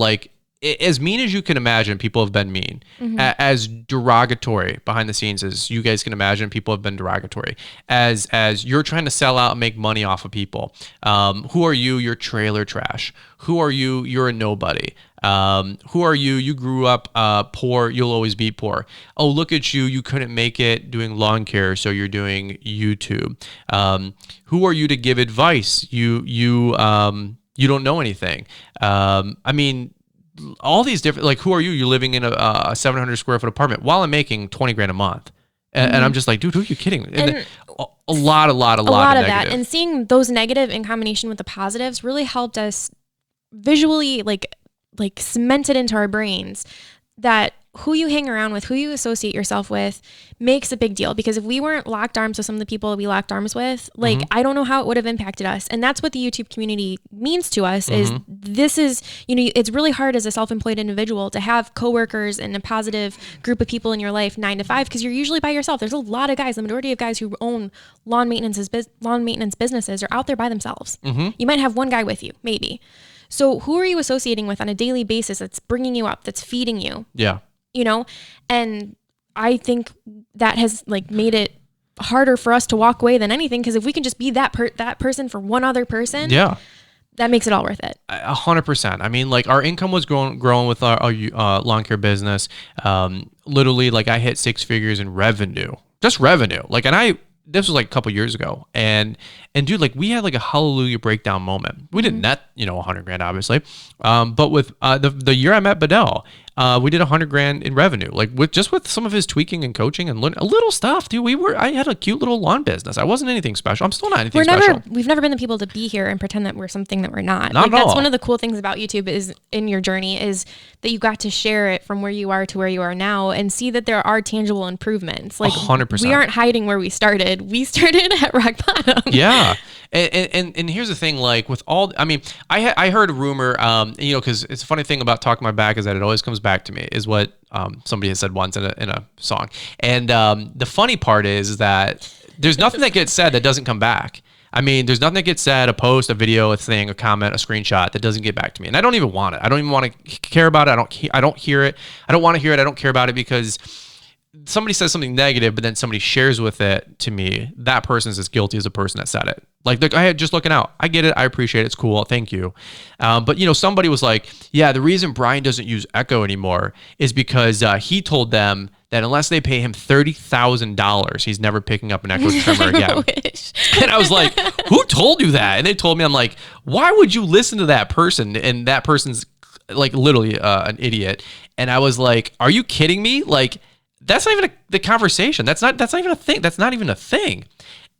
as mean as you can imagine, people have been mean. As derogatory behind the scenes as you guys can imagine, people have been derogatory. As you're trying to sell out and make money off of people. Who are you? You're trailer trash. Who are you? You're a nobody. Who are you? You grew up poor. You'll always be poor. Oh, look at you. You couldn't make it doing lawn care, so you're doing YouTube. Who are you to give advice? You don't know anything. I mean, all these different, who are you? You're living in a 700 square foot apartment while I'm making 20 grand a month. And I'm just like, dude, who are you kidding? And a lot of that. And seeing those negative in combination with the positives really helped us visually cement it into our brains that who you hang around with, who you associate yourself with makes a big deal. Because if we weren't locked arms with some of the people we locked arms with, I don't know how it would have impacted us. And that's what the YouTube community means to us is this is, it's really hard as a self-employed individual to have coworkers and a positive group of people in your life 9 to 5, because you're usually by yourself. There's a lot of guys, the majority of guys who own lawn maintenance businesses are out there by themselves. You might have one guy with you, maybe. So who are you associating with on a daily basis that's bringing you up, that's feeding you? Yeah. And I think that has made it harder for us to walk away than anything. Because if we can just be that person for one other person, that makes it all worth it. 100%. I mean, our income was growing with our lawn care business. Literally, I hit 6 figures in revenue, just revenue. This was a couple years ago, and dude, we had a hallelujah breakdown moment. We didn't net, 100 grand, obviously. But with the year I met Bedell, we did 100 grand in revenue, with some of his tweaking and coaching and a little stuff, dude. I had a cute little lawn business. I wasn't anything special. I'm still not anything special. We've never been the people to be here and pretend that we're something that we're not. Not at all. That's one of the cool things about YouTube is in your journey is that you got to share it from where you are to where you are now and see that there are tangible improvements. 100%. We aren't hiding where we started. We started at rock bottom. Yeah. And here's the thing, with all, I mean, I heard a rumor, because it's a funny thing about talking my back is that it always comes back to me, is what somebody has said once in a song. And the funny part is that there's nothing that gets said that doesn't come back. I mean, there's nothing that gets said, a post, a video, a thing, a comment, a screenshot that doesn't get back to me. And I don't even want it. I don't even want to care about it. I don't hear it. I don't want to hear it. I don't care about it because somebody says something negative, but then somebody shares with it to me, that person's as guilty as the person that said it. I had just looking out. I get it. I appreciate it. It's cool. Thank you. But somebody was like, yeah, the reason Brian doesn't use Echo anymore is because he told them that unless they pay him $30,000, he's never picking up an Echo trimmer again. And I was like, who told you that? And they told me, I'm like, why would you listen to that person? And that person's literally an idiot. And I was like, are you kidding me? That's not even the conversation. That's not even a thing. That's not even a thing.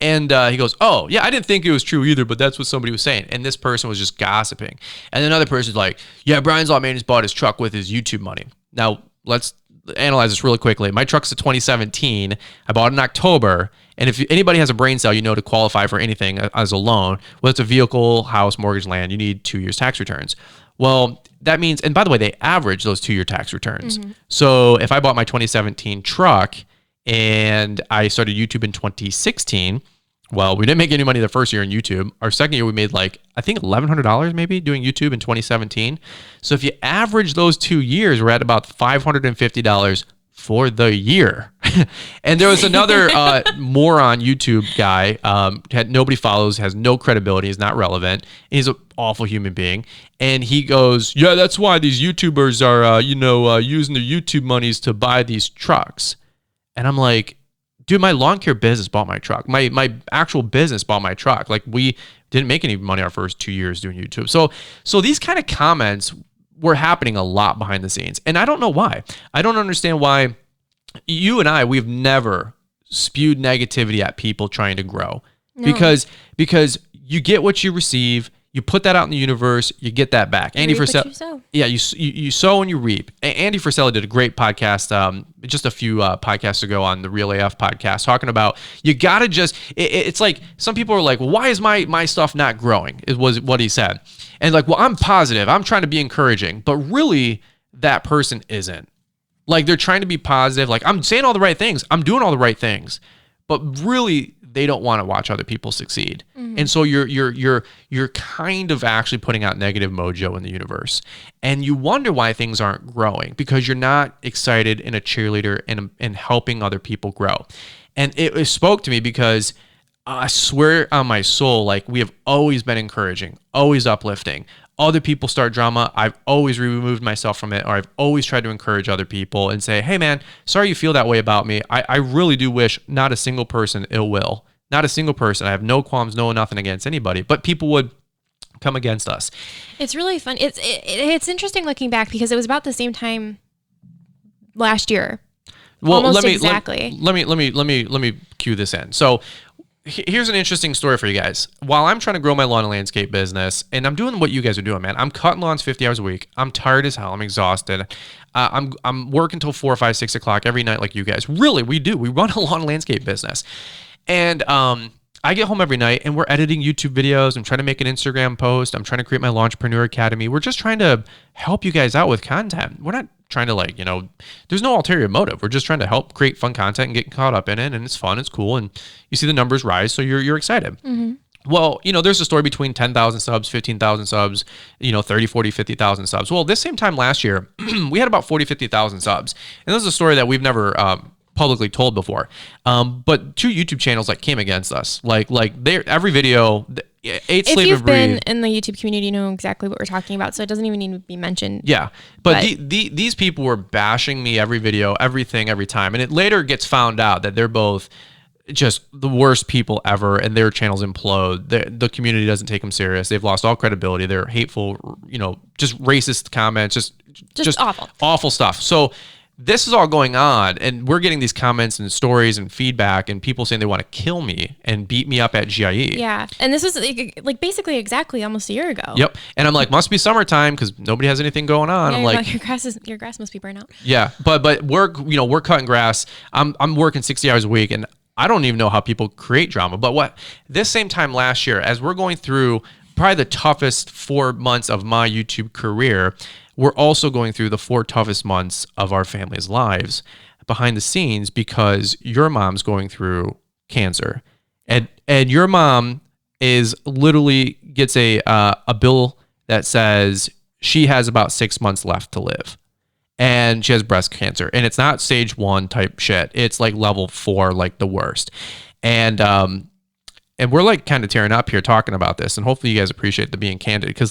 And he goes, oh, yeah, I didn't think it was true either, but that's what somebody was saying. And this person was just gossiping. And another person's like, yeah, Brian's Lawn Maintenance bought his truck with his YouTube money. Now, let's analyze this really quickly. My truck's a 2017. I bought it in October, And if anybody has a brain cell, to qualify for anything as a loan, whether it's a vehicle, house, mortgage, land, you need 2 years tax returns. Well, that means, and by the way, they average those 2-year tax returns. So if I bought my 2017 truck and I started YouTube in 2016, well, we didn't make any money the first year in YouTube. Our second year, we made I think $1,100 maybe doing YouTube in 2017. So if you average those 2 years, we're at about $550 for the year. And there was another moron YouTube guy, nobody follows, has no credibility, is not relevant. He's an awful human being. And he goes, yeah, that's why these YouTubers are, using their YouTube monies to buy these trucks. And I'm like, dude, my lawn care business bought my truck. My actual business bought my truck. We didn't make any money our first 2 years doing YouTube. So these kind of comments were happening a lot behind the scenes. And I don't know why. I don't understand why you and we've never spewed negativity at people trying to grow. No. Because you get what you receive. You put that out in the universe, you get that back. Andy Frisella, yeah, you sow and you reap. Andy Frisella did a great podcast just a few podcasts ago on the Real AF podcast, talking about you gotta just. It's like some people are like, well, why is my stuff not growing? It was what he said, and well, I'm positive, I'm trying to be encouraging, but really that person isn't. They're trying to be positive, I'm saying all the right things, I'm doing all the right things, but really they don't want to watch other people succeed. And so you're kind of actually putting out negative mojo in the universe. And you wonder why things aren't growing, because you're not excited and a cheerleader and helping other people grow. And it spoke to me because I swear on my soul, we have always been encouraging, always uplifting. Other people start drama, I've always removed myself from it, or I've always tried to encourage other people and say, hey man, sorry you feel that way about me. I really do wish not a single person ill will. Not a single person. I have no qualms, nothing against anybody, but people would come against us. It's really fun. It's interesting looking back, because it was about the same time last year. Well, almost exactly. Let me cue this in. So here's an interesting story for you guys. While I'm trying to grow my lawn and landscape business, and I'm doing what you guys are doing, man, I'm cutting lawns 50 hours a week. I'm tired as hell. I'm exhausted. I'm working till 4, 5, 6 o'clock every night like you guys. Really, we do. We run a lawn and landscape business. And I get home every night and we're editing YouTube videos. I'm trying to make an Instagram post. I'm trying to create my Launchpreneur Academy. We're just trying to help you guys out with content. We're not trying to there's no ulterior motive. We're just trying to help create fun content and get caught up in it. And it's fun. It's cool. And you see the numbers rise. So you're excited. Mm-hmm. Well, there's a story between 10,000 subs, 15,000 subs, 30, 40, 50,000 subs. Well, this same time last year, we had about 40, 50,000 subs. And this is a story that we've never publicly told before. But 2 YouTube channels came against us. Every video, Ate, Sleep, and Breathe. If you've been in the YouTube community, you know exactly what we're talking about. So it doesn't even need to be mentioned. Yeah. But these people were bashing me every video, everything, every time. And it later gets found out that they're both just the worst people ever, and their channels implode. The community doesn't take them serious. They've lost all credibility. They're hateful, just racist comments, just awful stuff. So this is all going on, and we're getting these comments and stories and feedback and people saying they want to kill me and beat me up at GIE. Yeah. And this was basically exactly almost a year ago. Yep. And I'm like, must be summertime because nobody has anything going on. Yeah, I'm like, your grass must be burnt out. Yeah. But we're cutting grass. I'm working 60 hours a week, and I don't even know how people create drama. But this same time last year, as we're going through probably the toughest 4 months of my YouTube career, we're also going through the 4 toughest months of our family's lives behind the scenes, because your mom's going through cancer, and your mom is literally gets a bill that says she has about 6 months left to live, and she has breast cancer, and it's not stage 1 type shit. It's level 4, the worst. And we're kind of tearing up here talking about this, and hopefully you guys appreciate the being candid, because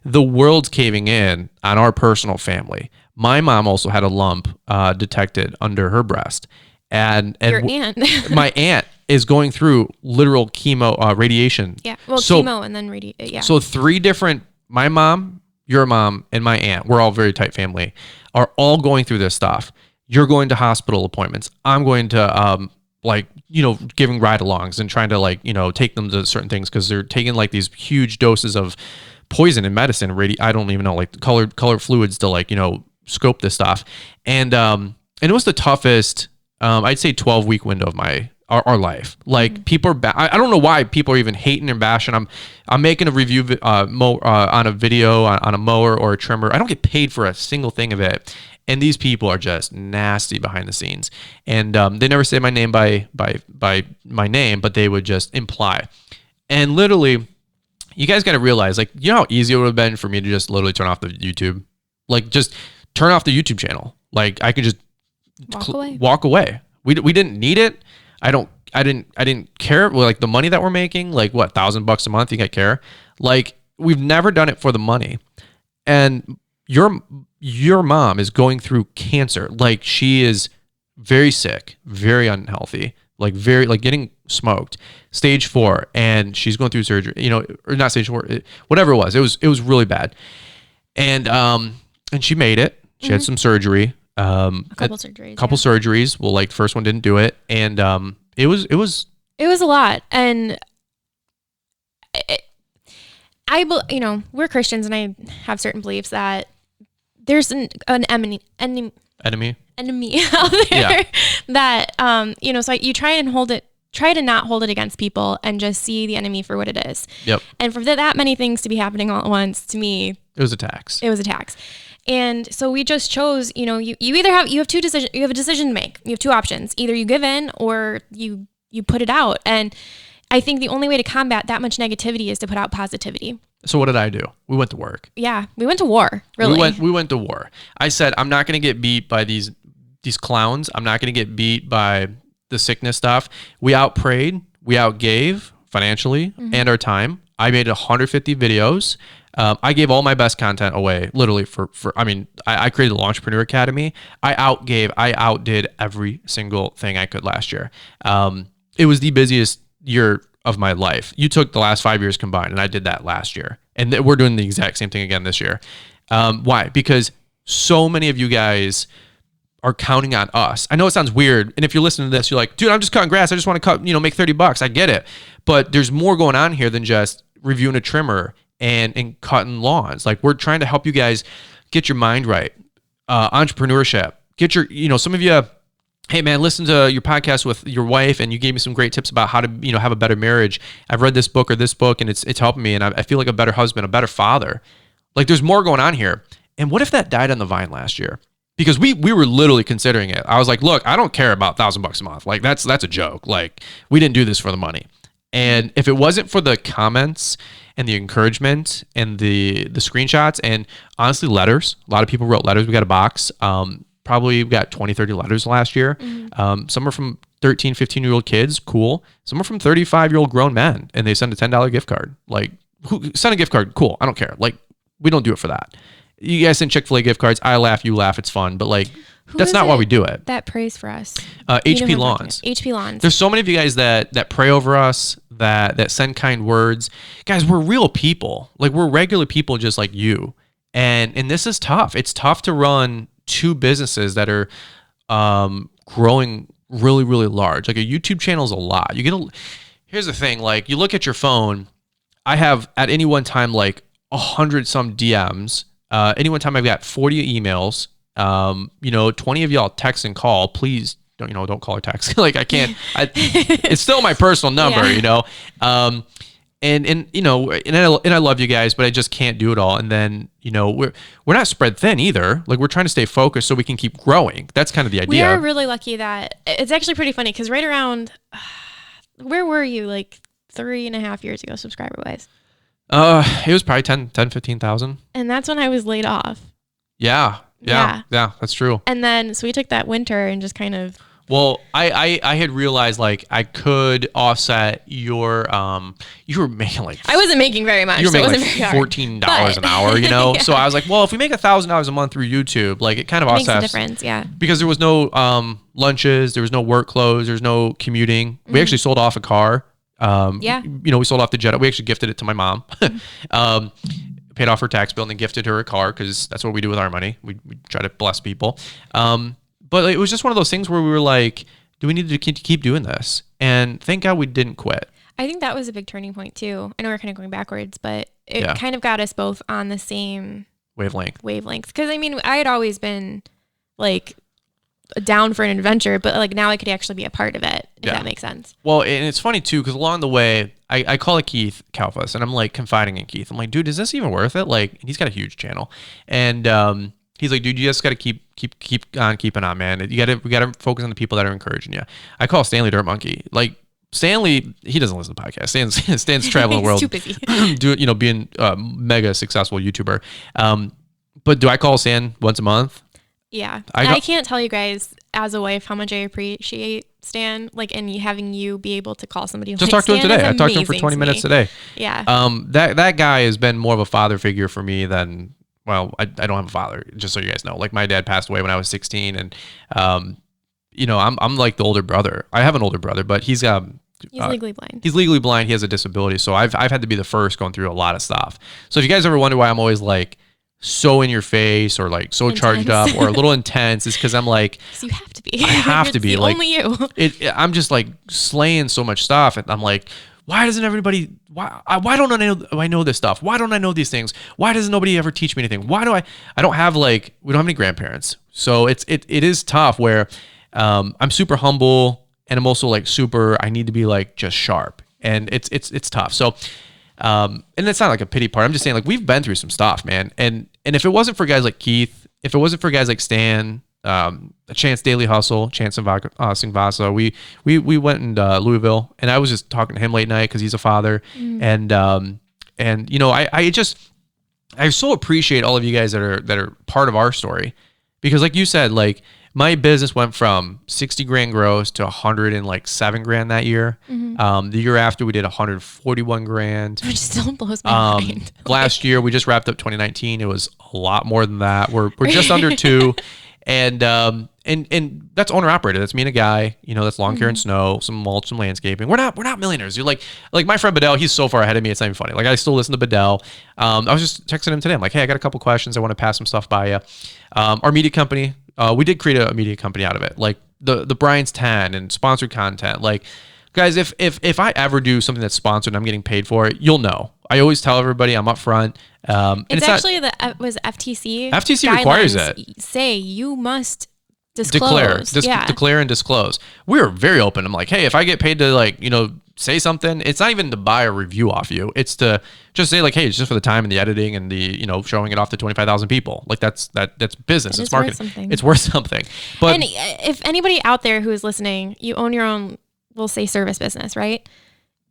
the world's caving in on our personal family. My mom also had a lump detected under her breast, and your aunt, my aunt is going through literal chemo radiation. Yeah, well, chemo and then radiation. Yeah. So 3 different, my mom, your mom, and my aunt, we're all very tight family, are all going through this stuff. You're going to hospital appointments. I'm going to giving ride-alongs and trying to take them to certain things, because they're taking these huge doses of poison and medicine. I don't even know, color fluids to scope this stuff. And it was the toughest, I'd say 12-week window our life. Like people are, I don't know why people are even hating and bashing. I'm making a review on a video on a mower or a trimmer. I don't get paid for a single thing of it. And these people are just nasty behind the scenes. And they never say my name by my name, but they would just imply. And literally, you guys got to realize, like, you know how easy it would have been for me to just literally turn off the YouTube? Like, just turn off the YouTube channel. Like, I could just walk away. We didn't need it. I didn't care. Well, like the money that we're making, like what, $1,000 a month? You think I care? Like, we've never done it for the money. And your mom is going through cancer. Like, she is very sick, very unhealthy, like getting smoked, stage 4, and she's going through surgery, you know, or not stage 4, whatever it was. It was really bad. And she made it. She had some surgery. A couple surgeries. Well, like the first one didn't do it. And it was a lot. And you know, we're Christians, and I have certain beliefs that there's an enemy out there that, you know, so you try to not hold it against people and just see the enemy for what it is. Yep. And for that many things to be happening all at once, to me, it was a tax. And so we just chose, you know, you have two decisions, you have a decision to make. You have two options. Either you give in or you put it out. And I think the only way to combat that much negativity is to put out positivity. So what did I do? We went to work. Yeah, we went to war, really. We went to war. I said, I'm not going to get beat by these clowns. I'm not going to get beat by the sickness stuff. We outprayed, we outgave financially and our time. I made 150 videos. I gave all my best content away, literally I created the Entrepreneur Academy. I outdid every single thing I could last year. It was the busiest year of my life. You took the last 5 years combined, and I did that last year. And we're doing the exact same thing again this year. Why? Because so many of you guys are counting on us. I know it sounds weird. And if you're listening to this, you're like, dude, I'm just cutting grass. I just want to make $30. I get it. But there's more going on here than just reviewing a trimmer and cutting lawns. Like, we're trying to help you guys get your mind right. Entrepreneurship. Get your, some of you, hey man, listen to your podcast with your wife and you gave me some great tips about how to, have a better marriage. I've read this book and it's helping me, and I feel like a better husband, a better father. Like, there's more going on here. And what if that died on the vine last year? Because we were literally considering it. I was like, look, I don't care about $1,000 a month. Like, that's a joke. Like, we didn't do this for the money. And if it wasn't for the comments and the encouragement and the screenshots and honestly letters, a lot of people wrote letters. We got a box. Probably got 20, 30 letters last year. Some are from 13, 15-year-old kids. Cool. Some are from 35-year-old grown men, and they send a $10 gift card. Like, who send a gift card? Cool. I don't care. Like, we don't do it for that. You guys send Chick-fil-A gift cards. I laugh, you laugh. It's fun. But like, that's not why we do it. That prays for us. HP Lawns. HP Lawns. There's so many of you guys that pray over us, that send kind words. Guys, we're real people. Like, we're regular people just like you. And this is tough. It's tough to run two businesses that are growing really, really large. Like, a YouTube channel is a lot. Here's the thing. Like, you look at your phone. I have at any one time like 100 some DMs. Any one time I've got 40 emails. 20 of y'all text and call. Please don't call or text. Like, I can't. It's still my personal number. Yeah. And I love you guys, but I just can't do it all. And then, we're not spread thin either. Like, we're trying to stay focused so we can keep growing. That's kind of the idea. We are really lucky that it's actually pretty funny, because right around, where were you like 3.5 years ago, subscriber wise? It was probably 15,000. And that's when I was laid off. Yeah, that's true. And then, so we took that winter and just kind of. Well, I had realized like I could offset your you were making like, I wasn't making very much. You were making like $14 an hour, Yeah. So I was like, well, if we make $1,000 a month through YouTube, like, it kind of offsets. Makes a difference, yeah. Because there was no lunches, there was no work clothes, there's no commuting. We actually sold off a car. We sold off the Jetta. We actually gifted it to my mom. Paid off her tax bill and then gifted her a car, because that's what we do with our money. We try to bless people. But it was just one of those things where we were like, do we need to keep doing this? And thank God we didn't quit. I think that was a big turning point too. I know we're kind of going backwards, but it kind of got us both on the same wavelength. Because I had always been like down for an adventure, but like now I could actually be a part of it, if that makes sense. Well, and it's funny too, because along the way, I call it Keith Kalfas, and I'm like confiding in Keith. I'm like, dude, is this even worth it? Like, he's got a huge channel, and he's like, dude, you just got to keep on keeping on, man. We got to focus on the people that are encouraging you. I call Stanley Dirt Monkey. Like, Stanley, he doesn't listen to podcasts. Stan's traveling the world, too busy, being a mega successful YouTuber. But do I call Stan once a month? Yeah, I can't tell you guys as a wife how much I appreciate Stan, like, and having you be able to call somebody. Just talk to him today. I talked to him for 20 minutes today. Yeah. That guy has been more of a father figure for me than, well, I don't have a father, just so you guys know. Like, my dad passed away when I was 16, and I'm like the older brother. I have an older brother, but he's legally blind. He's legally blind. He has a disability, so I've had to be the first going through a lot of stuff. So if you guys ever wonder why I'm always like so in your face or like so intense, charged up or a little intense, is because I'm like, so you have to be. I have to be. Like, only you. I'm just like slaying so much stuff, and I'm like, why doesn't everybody? Why don't I know this stuff? Why don't I know these things? Why doesn't nobody ever teach me anything? Why do I don't have, like, we don't have any grandparents, so it is tough. Where I'm super humble, and I'm also like I need to be like just sharp, and it's tough. So. And it's not like a pity part. I'm just saying, like, we've been through some stuff, man. And if it wasn't for guys like Keith, if it wasn't for guys like Stan, Chance Daily Hustle, Chance Singvasa, we went in Louisville, and I was just talking to him late night because he's a father. And I so appreciate all of you guys that are part of our story, because like you said, like, my business went from 60 grand gross to 107 grand that year. The year after, we did 141 grand. Which still blows my mind. Last year, we just wrapped up 2019. It was a lot more than that. We're just under 2. And that's owner operated. That's me and a guy, that's lawn care and snow, some mulch, some landscaping. We're not millionaires. You're like my friend Bedell, he's so far ahead of me, it's not even funny. Like, I still listen to Bedell. I was just texting him today. I'm like, hey, I got a couple questions. I want to pass some stuff by you. Our media company, we did create a media company out of it. Like the Brian's 10 and sponsored content. Like, guys, if I ever do something that's sponsored and I'm getting paid for it, you'll know. I always tell everybody I'm upfront. It's actually was FTC. FTC requires it. Say you must disclose. Declare and disclose. We're very open. I'm like, hey, if I get paid to say something, it's not even to buy a review off you. It's to just say, like, hey, it's just for the time and the editing and the showing it off to 25,000 people. Like, that's business. It's marketing. It's worth something. But and if anybody out there who is listening, you own your own, we'll say, service business, right?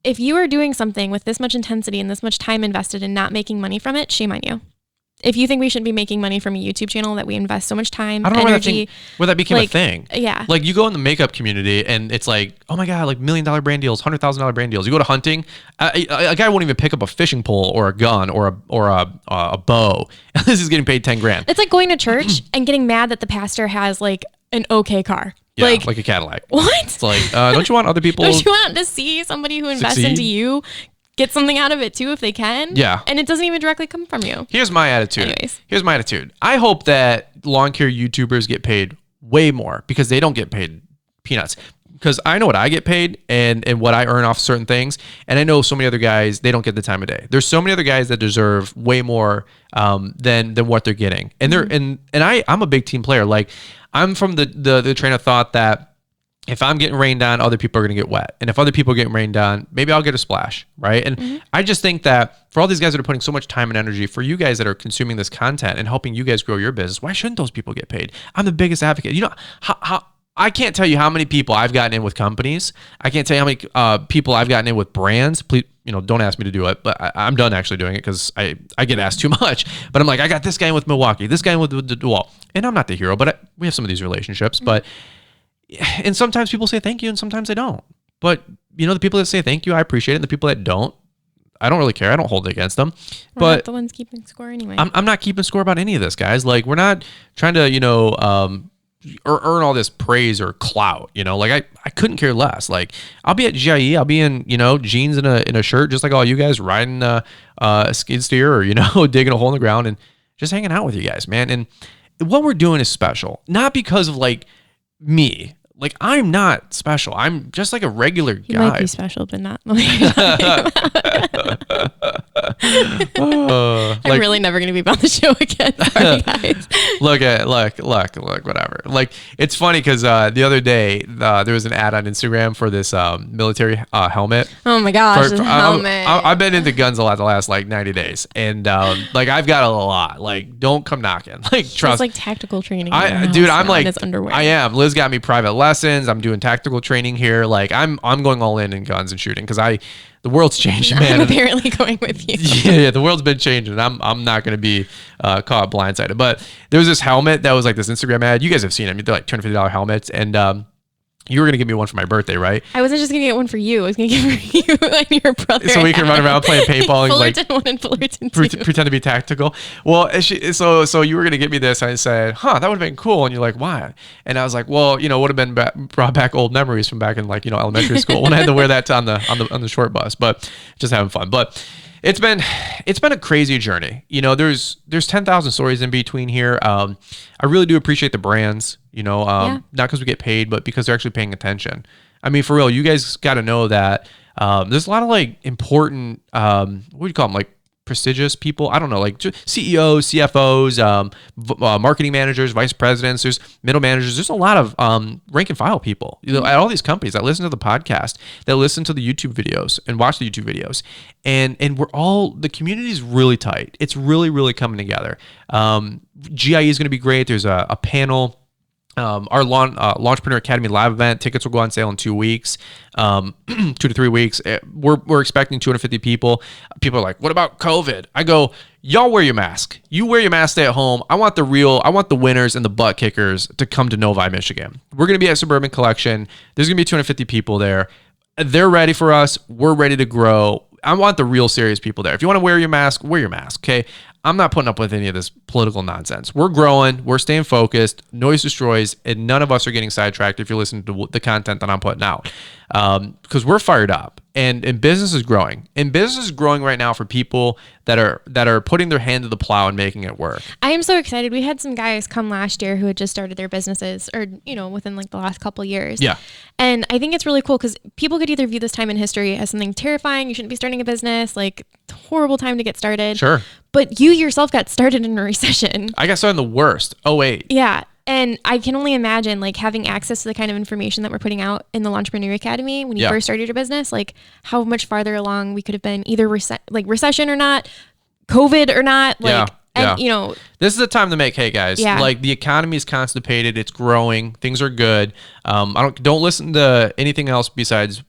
If you are doing something with this much intensity and this much time invested and not making money from it, shame on you. If you think we should be making money from a YouTube channel that we invest so much time, I don't energy, know where that became a thing. Yeah. Like, you go in the makeup community and it's like, oh my God, like $1 million brand deals, $100,000 brand deals. You go to hunting, a guy won't even pick up a fishing pole or a gun or a bow. This is getting paid 10 grand. It's like going to church and getting mad that the pastor has like an okay car. Yeah, like a Cadillac. What? It's like, don't you want other people? Don't you want to see somebody who invests into you get something out of it too if they can? Yeah. And it doesn't even directly come from you. Here's my attitude. Anyways. Here's my attitude. I hope that lawn care YouTubers get paid way more, because they don't get paid peanuts. Because I know what I get paid and what I earn off certain things. And I know so many other guys, they don't get the time of day. There's so many other guys that deserve way more than what they're getting. And I'm a big team player. Like, I'm from the train of thought that if I'm getting rained on, other people are going to get wet. And if other people get rained on, maybe I'll get a splash, right? And I just think that for all these guys that are putting so much time and energy, for you guys that are consuming this content and helping you guys grow your business, why shouldn't those people get paid? I'm the biggest advocate. How I can't tell you how many people I've gotten in with companies. I can't tell you how many people I've gotten in with brands. Please, don't ask me to do it, but I'm done actually doing it because I get asked too much. But I'm like, I got this guy in with Milwaukee, this guy in with the DeWalt, and I'm not the hero, but we have some of these relationships. But and sometimes people say thank you, and sometimes they don't. But the people that say thank you, I appreciate it. And the people that don't, I don't really care. I don't hold it against them. We're not the ones keeping score anyway. I'm not keeping score about any of this, guys. Like, we're not trying to or earn all this praise or clout. Like, I couldn't care less. Like, I'll be at GIE, I'll be in jeans and a shirt, just like all you guys, riding a skid steer or digging a hole in the ground and just hanging out with you guys, man. And what we're doing is special, not because of like me. Like, I'm not special. I'm just like a regular guy. You might be special, but not. I'm really never going to be on the show again. Sorry, guys. Look, whatever. Like, it's funny because the other day there was an ad on Instagram for this military helmet. Oh my gosh, helmet. I've been into guns a lot the last like 90 days, and like I've got a lot. Like, don't come knocking. Like, trust. It's like tactical training. I'm like, I am. Liz got me private lessons. I'm doing tactical training here. Like, I'm going all in guns and shooting because the world's changing, man. I'm apparently going with you. Yeah, the world's been changing. I'm not going to be caught blindsided. But there was this helmet that was like this Instagram ad. You guys have seen them. They're like $250 helmets. And you were going to give me one for my birthday, right? I wasn't just going to get one for you. I was going to give it for you and your brother. So we can run around playing paintball and Fullerton 1 and Fullerton 2. Pretend to be tactical. Well, so you were going to get me this. And I said, that would have been cool. And you're like, why? And I was like, well, it would have been brought back old memories from back in like, elementary school when I had to wear that on the short bus, but just having fun. But it's been a crazy journey. There's 10,000 stories in between here. I really do appreciate the brands, not because we get paid, but because they're actually paying attention. I mean, for real, you guys got to know that there's a lot of like important, what do you call them? Like prestigious people. I don't know, like CEOs, CFOs, marketing managers, vice presidents, there's middle managers. There's a lot of rank and file people at all these companies that listen to the podcast, that listen to the YouTube videos and watch the YouTube videos. And the community is really tight. It's really, really coming together. GIE is going to be great. There's a panel. Our Launchpreneur Academy live event tickets will go on sale in 2 weeks, 2 to 3 weeks. We're expecting 250 people. People are like, what about COVID? I go, y'all wear your mask. You wear your mask, stay at home. I want the winners and the butt kickers to come to Novi, Michigan. We're going to be at Suburban Collection. There's going to be 250 people there. They're ready for us. We're ready to grow. I want the real serious people there. If you want to wear your mask, okay? I'm not putting up with any of this political nonsense. We're growing. We're staying focused. Noise destroys, and none of us are getting sidetracked if you're listening to the content that I'm putting out. Because we're fired up, and business is growing. And business is growing right now for people that are putting their hand to the plow and making it work. I am so excited. We had some guys come last year who had just started their businesses, or within like the last couple of years. Yeah. And I think it's really cool because people could either view this time in history as something terrifying. You shouldn't be starting a business. Like, horrible time to get started. Sure. But you yourself got started in a recession. I got started in the worst. 2008. Yeah. And I can only imagine like having access to the kind of information that we're putting out in the Launchpreneur Academy when you first started your business, like how much farther along we could have been, either recession or not, COVID or not. Like, and, this is the time to make hay, guys. Like, the economy is constipated. It's growing. Things are good. Don't listen to anything else besides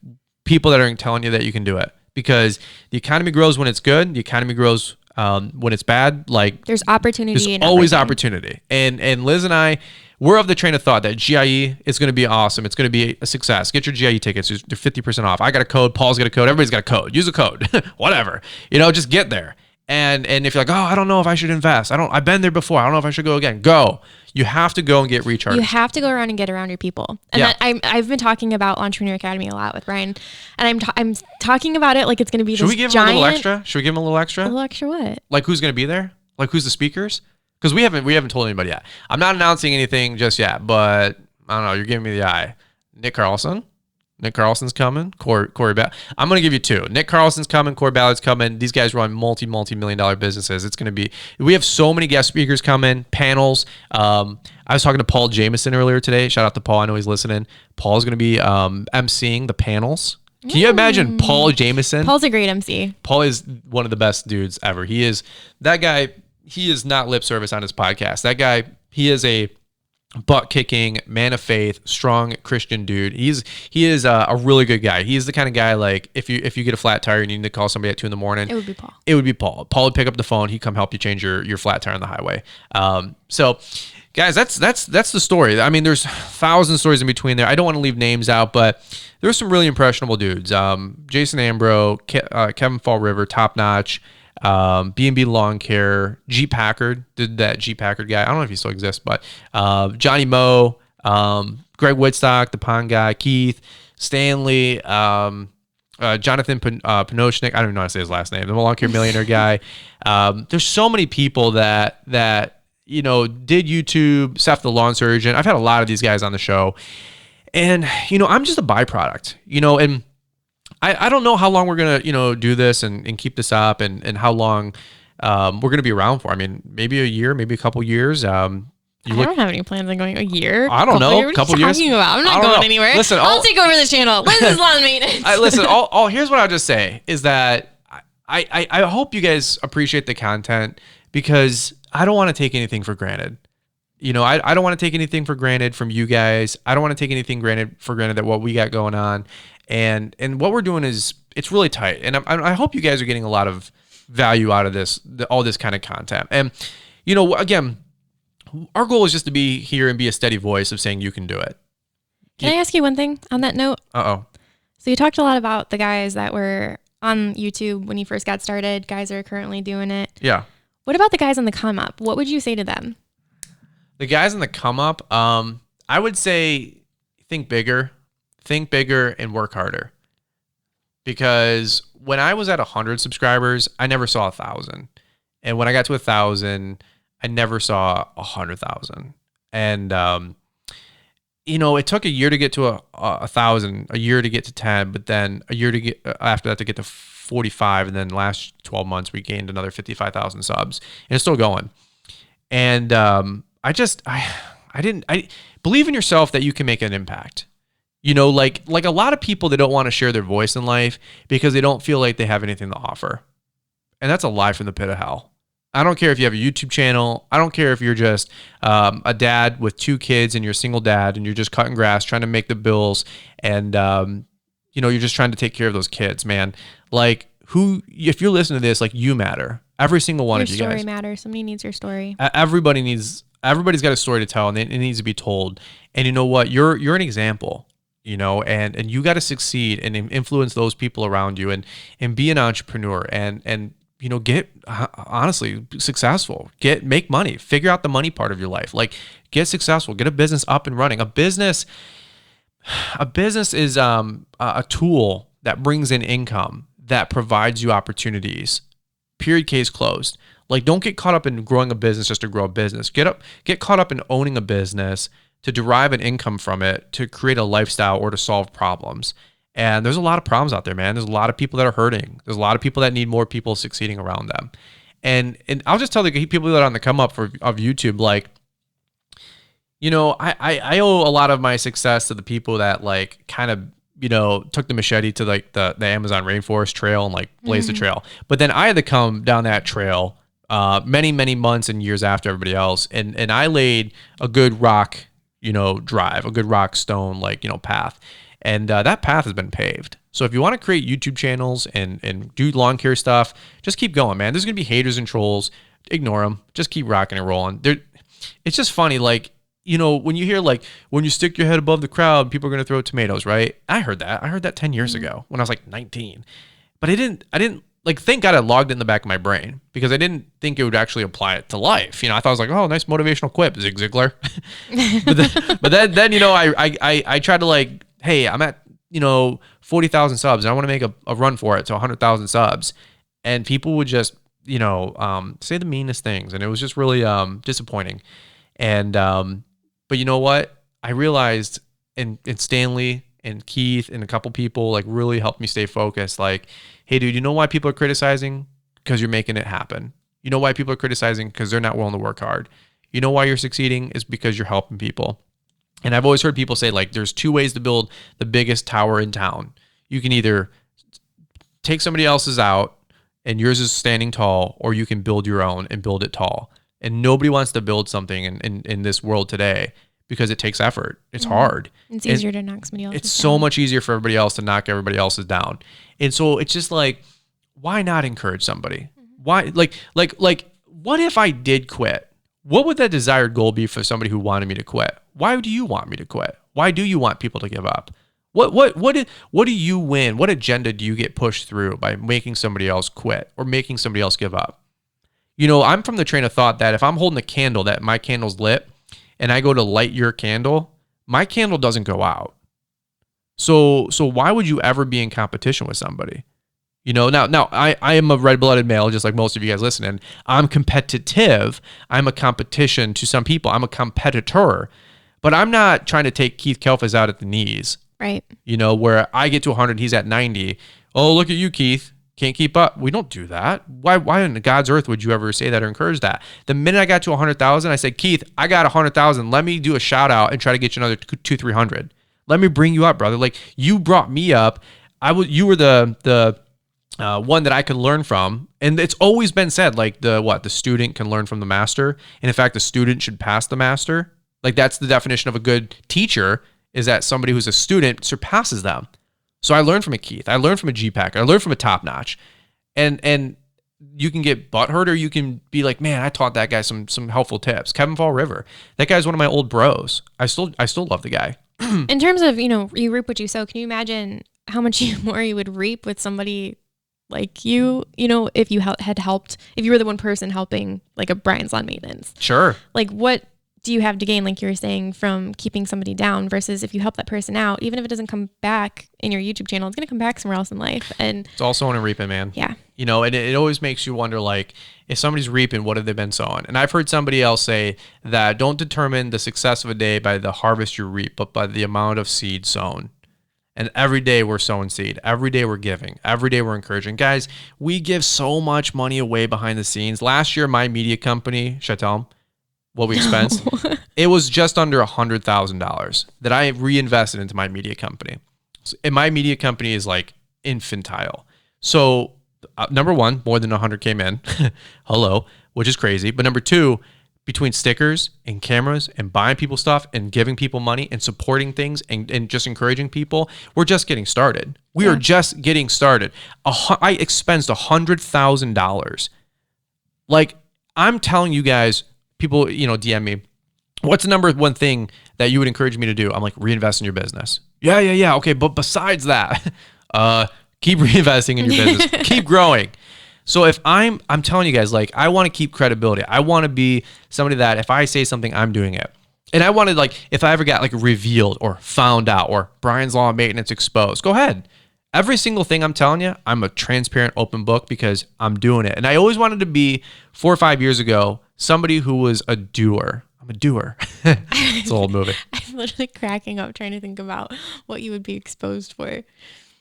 people that are telling you that you can do it, because the economy grows when it's good. The economy grows when it's bad. Like, there's opportunity. There's always opportunity. And Liz and I, we're of the train of thought that GIE is going to be awesome. It's going to be a success. Get your GIE tickets. They're 50% off. I got a code. Paul's got a code. Everybody's got a code. Use a code. Whatever. Just get there. And if you're like, I don't know if I should invest. I've been there before. I don't know if I should go again. Go. You have to go and get recharged. You have to go around and get around your people. And I've been talking about Launchpreneur Academy a lot with Ryan, and I'm talking about it like it's going to be Should we give him a little extra? Should we give him a little extra? A little extra what? Like, who's going to be there? Like, who's the speakers? Because we haven't told anybody yet. I'm not announcing anything just yet, but I don't know. You're giving me the eye. Nick Carlson's coming. Corey Ballard. I'm going to give you two. Nick Carlson's coming. Corey Ballard's coming. These guys run multi-million dollar businesses. It's going to be, we have so many guest speakers coming, panels. I was talking to Paul Jameson earlier today. Shout out to Paul. I know he's listening. Paul's going to be emceeing the panels. Can you imagine Paul Jameson? Paul's a great MC. Paul is one of the best dudes ever. That guy, he is not lip service on his podcast. That guy, he is a butt-kicking, man of faith, strong Christian dude. He is a really good guy. He's the kind of guy, like, if you get a flat tire and you need to call somebody at 2 a.m, it would be Paul. It would be Paul. Paul would pick up the phone. He'd come help you change your flat tire on the highway. So, guys, that's the story. I mean, there's 1,000 stories in between there. I don't want to leave names out, but there's some really impressionable dudes. Jason Ambro, Kevin Fall River, top notch. B&B Lawn Care, G Packard, did that G Packard guy. I don't know if he still exists, but Johnny Moe, Greg Woodstock, the Pond guy, Keith, Stanley, Jonathan Pinochnik. I don't even know how to say his last name. The Lawn Care Millionaire guy. There's so many people that did YouTube. Seth the Lawn Surgeon. I've had a lot of these guys on the show. And, I'm just a byproduct, and I don't know how long we're going to, do this and keep this up and how long we're going to be around for. I mean, maybe a year, maybe a couple years. I don't have any plans on going a year. I don't know. A couple years. Talking about? I'm not going anywhere. Listen, I'll take over the channel. This is lawn maintenance. Listen, here's what I'll just say is that I hope you guys appreciate the content because I don't want to take anything for granted. I don't want to take anything for granted from you guys. I don't want to take anything for granted that what we got going on. And what we're doing it's really tight. And I hope you guys are getting a lot of value out of all this kind of content. And, again, our goal is just to be here and be a steady voice of saying you can do it. Can I ask you one thing on that note? Uh-oh. So you talked a lot about the guys that were on YouTube when you first got started, guys that are currently doing it. Yeah. What about the guys on the come up? What would you say to them? The guys on the come up, I would say think bigger and work harder. Because when I was at 100 subscribers, I never saw 1,000. And when I got to 1,000, I never saw 100,000. And, it took a year to get to 1,000, a year to get to 10, but then a year to get after that to get to 45. And then last 12 months, we gained another 55,000 subs and it's still going. And, I believe in yourself that you can make an impact. Like a lot of people, they don't want to share their voice in life because they don't feel like they have anything to offer. And that's a lie from the pit of hell. I don't care if you have a YouTube channel. I don't care if you're just a dad with 2 kids and you're a single dad and you're just cutting grass, trying to make the bills. And, you're just trying to take care of those kids, man. Like if you're listening to this, like you matter. Every single one of you guys. Your story matters. Somebody needs your story. Everybody's got a story to tell and it needs to be told. And you know what? You're an example, and you got to succeed and influence those people around you and be an entrepreneur and get honestly successful, make money, figure out the money part of your life, like get successful, get a business up and running. A business is a tool that brings in income, that provides you opportunities, period, case closed. Like don't get caught up in growing a business just to grow a business. Get caught up in owning a business to derive an income from it, to create a lifestyle or to solve problems. And there's a lot of problems out there, man. There's a lot of people that are hurting. There's a lot of people that need more people succeeding around them. And I'll just tell the people that are on the come up of YouTube, like, I owe a lot of my success to the people that like kind of, took the machete to like the Amazon rainforest trail and like blazed the trail. But then I had to come down that trail many, many months and years after everybody else. And I laid a good rock, drive, a good rock stone, like, path. And that path has been paved. So if you want to create YouTube channels and do lawn care stuff, just keep going, man. There's going to be haters and trolls. Ignore them. Just keep rocking and rolling. It's just funny, like, when you hear, like, when you stick your head above the crowd, people are going to throw tomatoes, right? I heard that 10 years ago when I was like 19. But I didn't like, thank God I logged it in the back of my brain because I didn't think it would actually apply it to life. I thought it was like, oh, nice motivational quip, Zig Ziglar. but then I tried to like, hey, I'm at, 40,000 subs and I want to make a run for it to 100,000 subs. And people would just, say the meanest things. And it was just really disappointing. And, but you know what? I realized in Stanley and Keith and a couple people like really helped me stay focused. Like, hey, dude, you know why people are criticizing? Because you're making it happen. You know why people are criticizing? Because they're not willing to work hard. You know why you're succeeding is because you're helping people. And I've always heard people say, like, there's 2 ways to build the biggest tower in town. You can either take somebody else's out and yours is standing tall, or you can build your own and build it tall. And nobody wants to build something in this world today because it takes effort. It's hard. It's easier to knock somebody else down. It's so much easier for everybody else to knock everybody else's down. And so it's just like, why not encourage somebody? Why, like, what if I did quit? What would that desired goal be for somebody who wanted me to quit? Why do you want me to quit? Why do you want people to give up? What do you win? What agenda do you get pushed through by making somebody else quit or making somebody else give up? I'm from the train of thought that if I'm holding a candle, that my candle's lit, and I go to light your candle, my candle doesn't go out. So why would you ever be in competition with somebody? Now I am a red-blooded male, just like most of you guys listening. I'm competitive. I'm a competition to some people. I'm a competitor. But I'm not trying to take Keith Kelfas out at the knees. Right. You know, where I get to 100, he's at 90. Oh, look at you, Keith. Can't keep up. We don't do that. Why in God's earth would you ever say that or encourage that? The minute I got to 100,000, I said, Keith, I got 100,000. Let me do a shout out and try to get you another 200-300. Let me bring you up, brother. Like, you brought me up. You were the one that I could learn from. And it's always been said, like, the student can learn from the master. And in fact, the student should pass the master. Like, that's the definition of a good teacher, is that somebody who's a student surpasses them. So I learned from a Keith. I learned from a G-Pack. I learned from a Top Notch. And you can get butthurt, or you can be like, man, I taught that guy some helpful tips. Kevin Fall River. That guy's one of my old bros. I still love the guy. In terms of, you reap what you sow, can you imagine how much more you would reap with somebody like you, if you had helped, if you were the one person helping like a Brian's Lawn Maintenance? Sure. Like, what do you have to gain, like you were saying, from keeping somebody down versus if you help that person out, even if it doesn't come back in your YouTube channel, it's going to come back somewhere else in life. And it's also on a reaping, man. Yeah. And it always makes you wonder, like, if somebody's reaping, what have they been sowing? And I've heard somebody else say that don't determine the success of a day by the harvest you reap, but by the amount of seed sown. And every day we're sowing seed. Every day we're giving. Every day we're encouraging. Guys, we give so much money away behind the scenes. Last year, my media company, should I tell them what we expensed? No. It was just under $100,000 that I reinvested into my media company. And my media company is like infantile. So number one, more than 100 came in. Hello, which is crazy. But number two, between stickers and cameras and buying people stuff and giving people money and supporting things and just encouraging people, we're just getting started. We are just getting started. I expensed $100,000. Like, I'm telling you guys, people, DM me, what's the number one thing that you would encourage me to do? I'm like, reinvest in your business. Yeah. Okay. But besides that, keep reinvesting in your business, keep growing. So if I'm telling you guys, like, I want to keep credibility. I want to be somebody that if I say something, I'm doing it. And I wanted, like, if I ever got like revealed or found out or Brian's Lawn Maintenance exposed, go ahead. Every single thing I'm telling you, I'm a transparent, open book because I'm doing it. And I always wanted to be 4 or 5 years ago, somebody who was a doer. I'm a doer. It's an old movie. I'm literally cracking up trying to think about what you would be exposed for.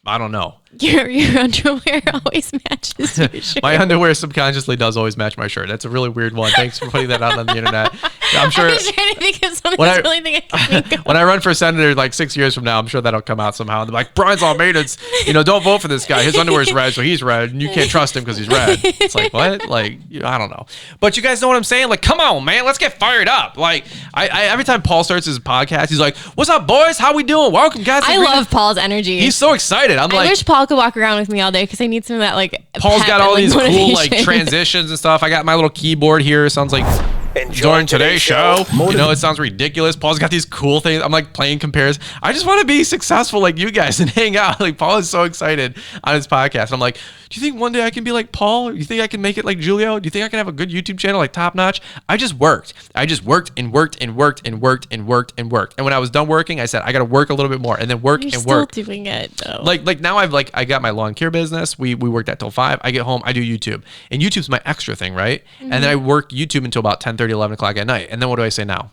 I don't know. Your underwear always matches your shirt. My underwear subconsciously does always match my shirt. That's a really weird one. Thanks for putting that out on the internet. I'm sure. I was trying to think of something that's the only thing I can think of. When I run for senator like 6 years from now, I'm sure that'll come out somehow. And they're like, Brian's Lawn Maintenance, don't vote for this guy. His underwear is red, so he's red, and you can't trust him because he's red. It's like, what? Like, I don't know. But you guys know what I'm saying? Like, come on, man. Let's get fired up. Like, I every time Paul starts his podcast, he's like, what's up, boys? How we doing? Welcome, guys. I love Paul's energy. He's so excited. I wish Paul could walk around with me all day because I need some of that, like, Paul's got all these motivation. cool, like, transitions and stuff. I got my little keyboard here. It sounds like during today's show. It sounds ridiculous. Paul's got these cool things. I'm like playing comparisons. I just want to be successful like you guys and hang out. Like, Paul is so excited on his podcast. I'm like, do you think one day I can be like Paul? Do you think I can make it like Julio? Do you think I can have a good YouTube channel like Top Notch? I just worked and worked. And when I was done working, I said, I got to work a little bit more and then work. You're and work. Still doing it though. Like now I got my lawn care business. We worked that till 5. I get home, I do YouTube. And YouTube's my extra thing, right? Mm-hmm. And then I work YouTube until about 10:30, 11 o'clock at night. And then what do I say now?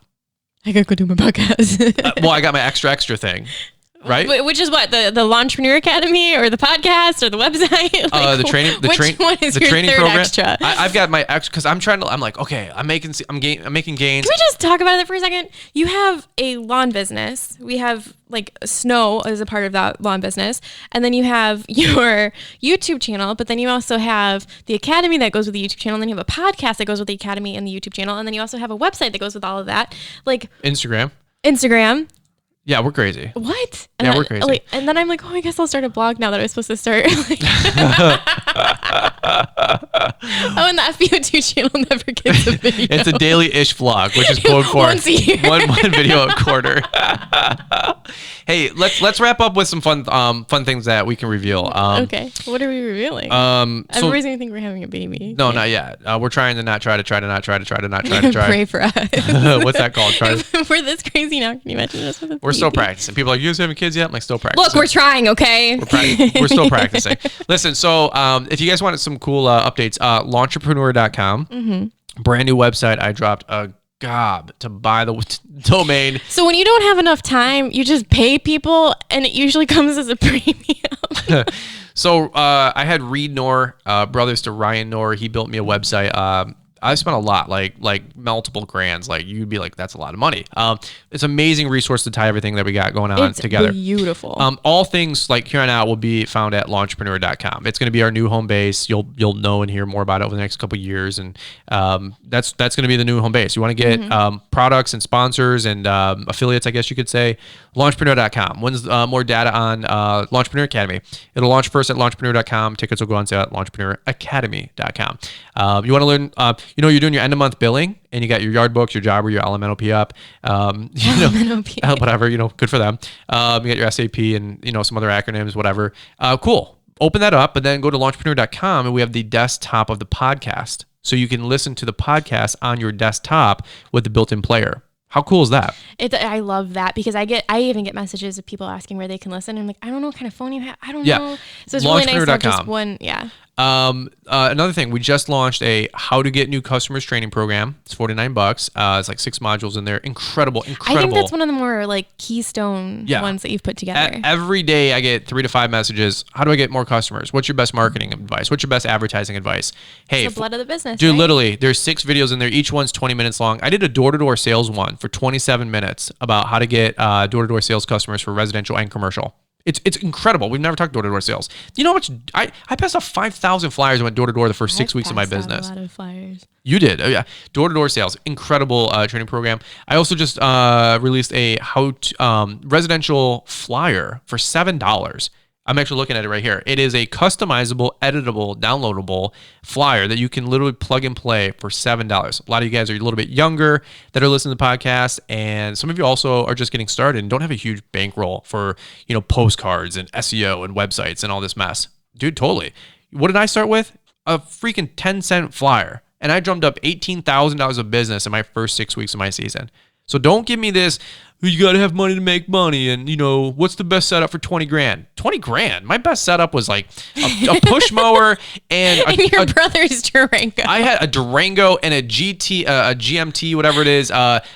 I gotta go do my podcast. Well, I got my extra thing. Right? Which is what, the Lawntrepreneur Academy or the podcast or the website? Like, the training one is the your training third program. Extra? I've got my extra because I'm like, okay, I'm making gains. Can we just talk about it for a second? You have a lawn business. We have like snow as a part of that lawn business, and then you have your YouTube channel. But then you also have the academy that goes with the YouTube channel. And then you have a podcast that goes with the academy and the YouTube channel, and then you also have a website that goes with all of that, like Instagram. Yeah, we're crazy. What? Yeah, we're crazy. And then I'm like, oh, I guess I'll start a blog now that I was supposed to start. And the FBO2 channel never gets a video. It's a daily-ish vlog, which is quote for once a year. one video a quarter. Hey, let's wrap up with some fun things that we can reveal. Okay, what are we revealing? Everybody's gonna think we're having a baby. No, not yet. We're trying to not try. Pray for us. What's that called? If we're this crazy now, can you imagine us with a We're still practicing. People are like, you guys having kids yet? I'm like, still practicing. Look, we're trying, okay? We're still practicing. Listen, so if you guys wanted some cool updates, launchpreneur.com. Mm-hmm. Brand new website. I dropped a gob to buy the domain. So when you don't have enough time, you just pay people, and it usually comes as a premium. So I had Reed Knorr, brothers to Ryan Knorr. He built me a website. I spent a lot, like multiple grands. Like you'd be like, that's a lot of money. It's an amazing resource to tie everything that we got going on together. Beautiful. All things like here on out will be found at launchpreneur.com. It's going to be our new home base. You'll know and hear more about it over the next couple of years, and that's going to be the new home base. You want to get products and sponsors and affiliates, I guess you could say. Launchpreneur.com. When's more data on Launchpreneur Academy? It'll launch first at launchpreneur.com. Tickets will go on sale at launchpreneuracademy.com. You want to learn. You're doing your end of month billing, and you got your yard books, your jobber, your LMNOP up. Whatever. Good for them. You got your SAP and some other acronyms, whatever. Cool. Open that up, but then go to launchpreneur.com, and we have the desktop of the podcast, so you can listen to the podcast on your desktop with the built-in player. How cool is that? I love that, because I even get messages of people asking where they can listen. I'm like, I don't know what kind of phone you have. I don't know. So it's really nice to have just one. Yeah. Another thing, we just launched a how to get new customers training program. It's $49. It's like 6 modules in there. Incredible. I think that's one of the more like keystone ones that you've put together. Every day I get 3 to 5 messages. How do I get more customers? What's your best marketing advice? What's your best advertising advice? Hey, it's the blood of the business. Dude, literally, there's 6 videos in there. Each one's 20 minutes long. I did a door-to-door sales one for 27 minutes about how to get door-to-door sales customers for residential and commercial. It's incredible. We've never talked door-to-door sales. You know how much I passed off 5,000 flyers and went door-to-door the first 6 weeks of my business. A lot of flyers. You did. Oh, yeah. Door-to-door sales. Incredible training program. I also just released a residential flyer for $7. I'm actually looking at it right here. It is a customizable, editable, downloadable flyer that you can literally plug and play for $7. A lot of you guys are a little bit younger that are listening to the podcast, and some of you also are just getting started and don't have a huge bankroll for, postcards and SEO and websites and all this mess. Dude, totally. What did I start with? A freaking 10-cent flyer, and I drummed up $18,000 of business in my first 6 weeks of my season. So don't give me this, you got to have money to make money. And, what's the best setup for 20 grand? 20 grand. My best setup was like a push mower and your brother's Durango. I had a Durango and a GMT, whatever it is,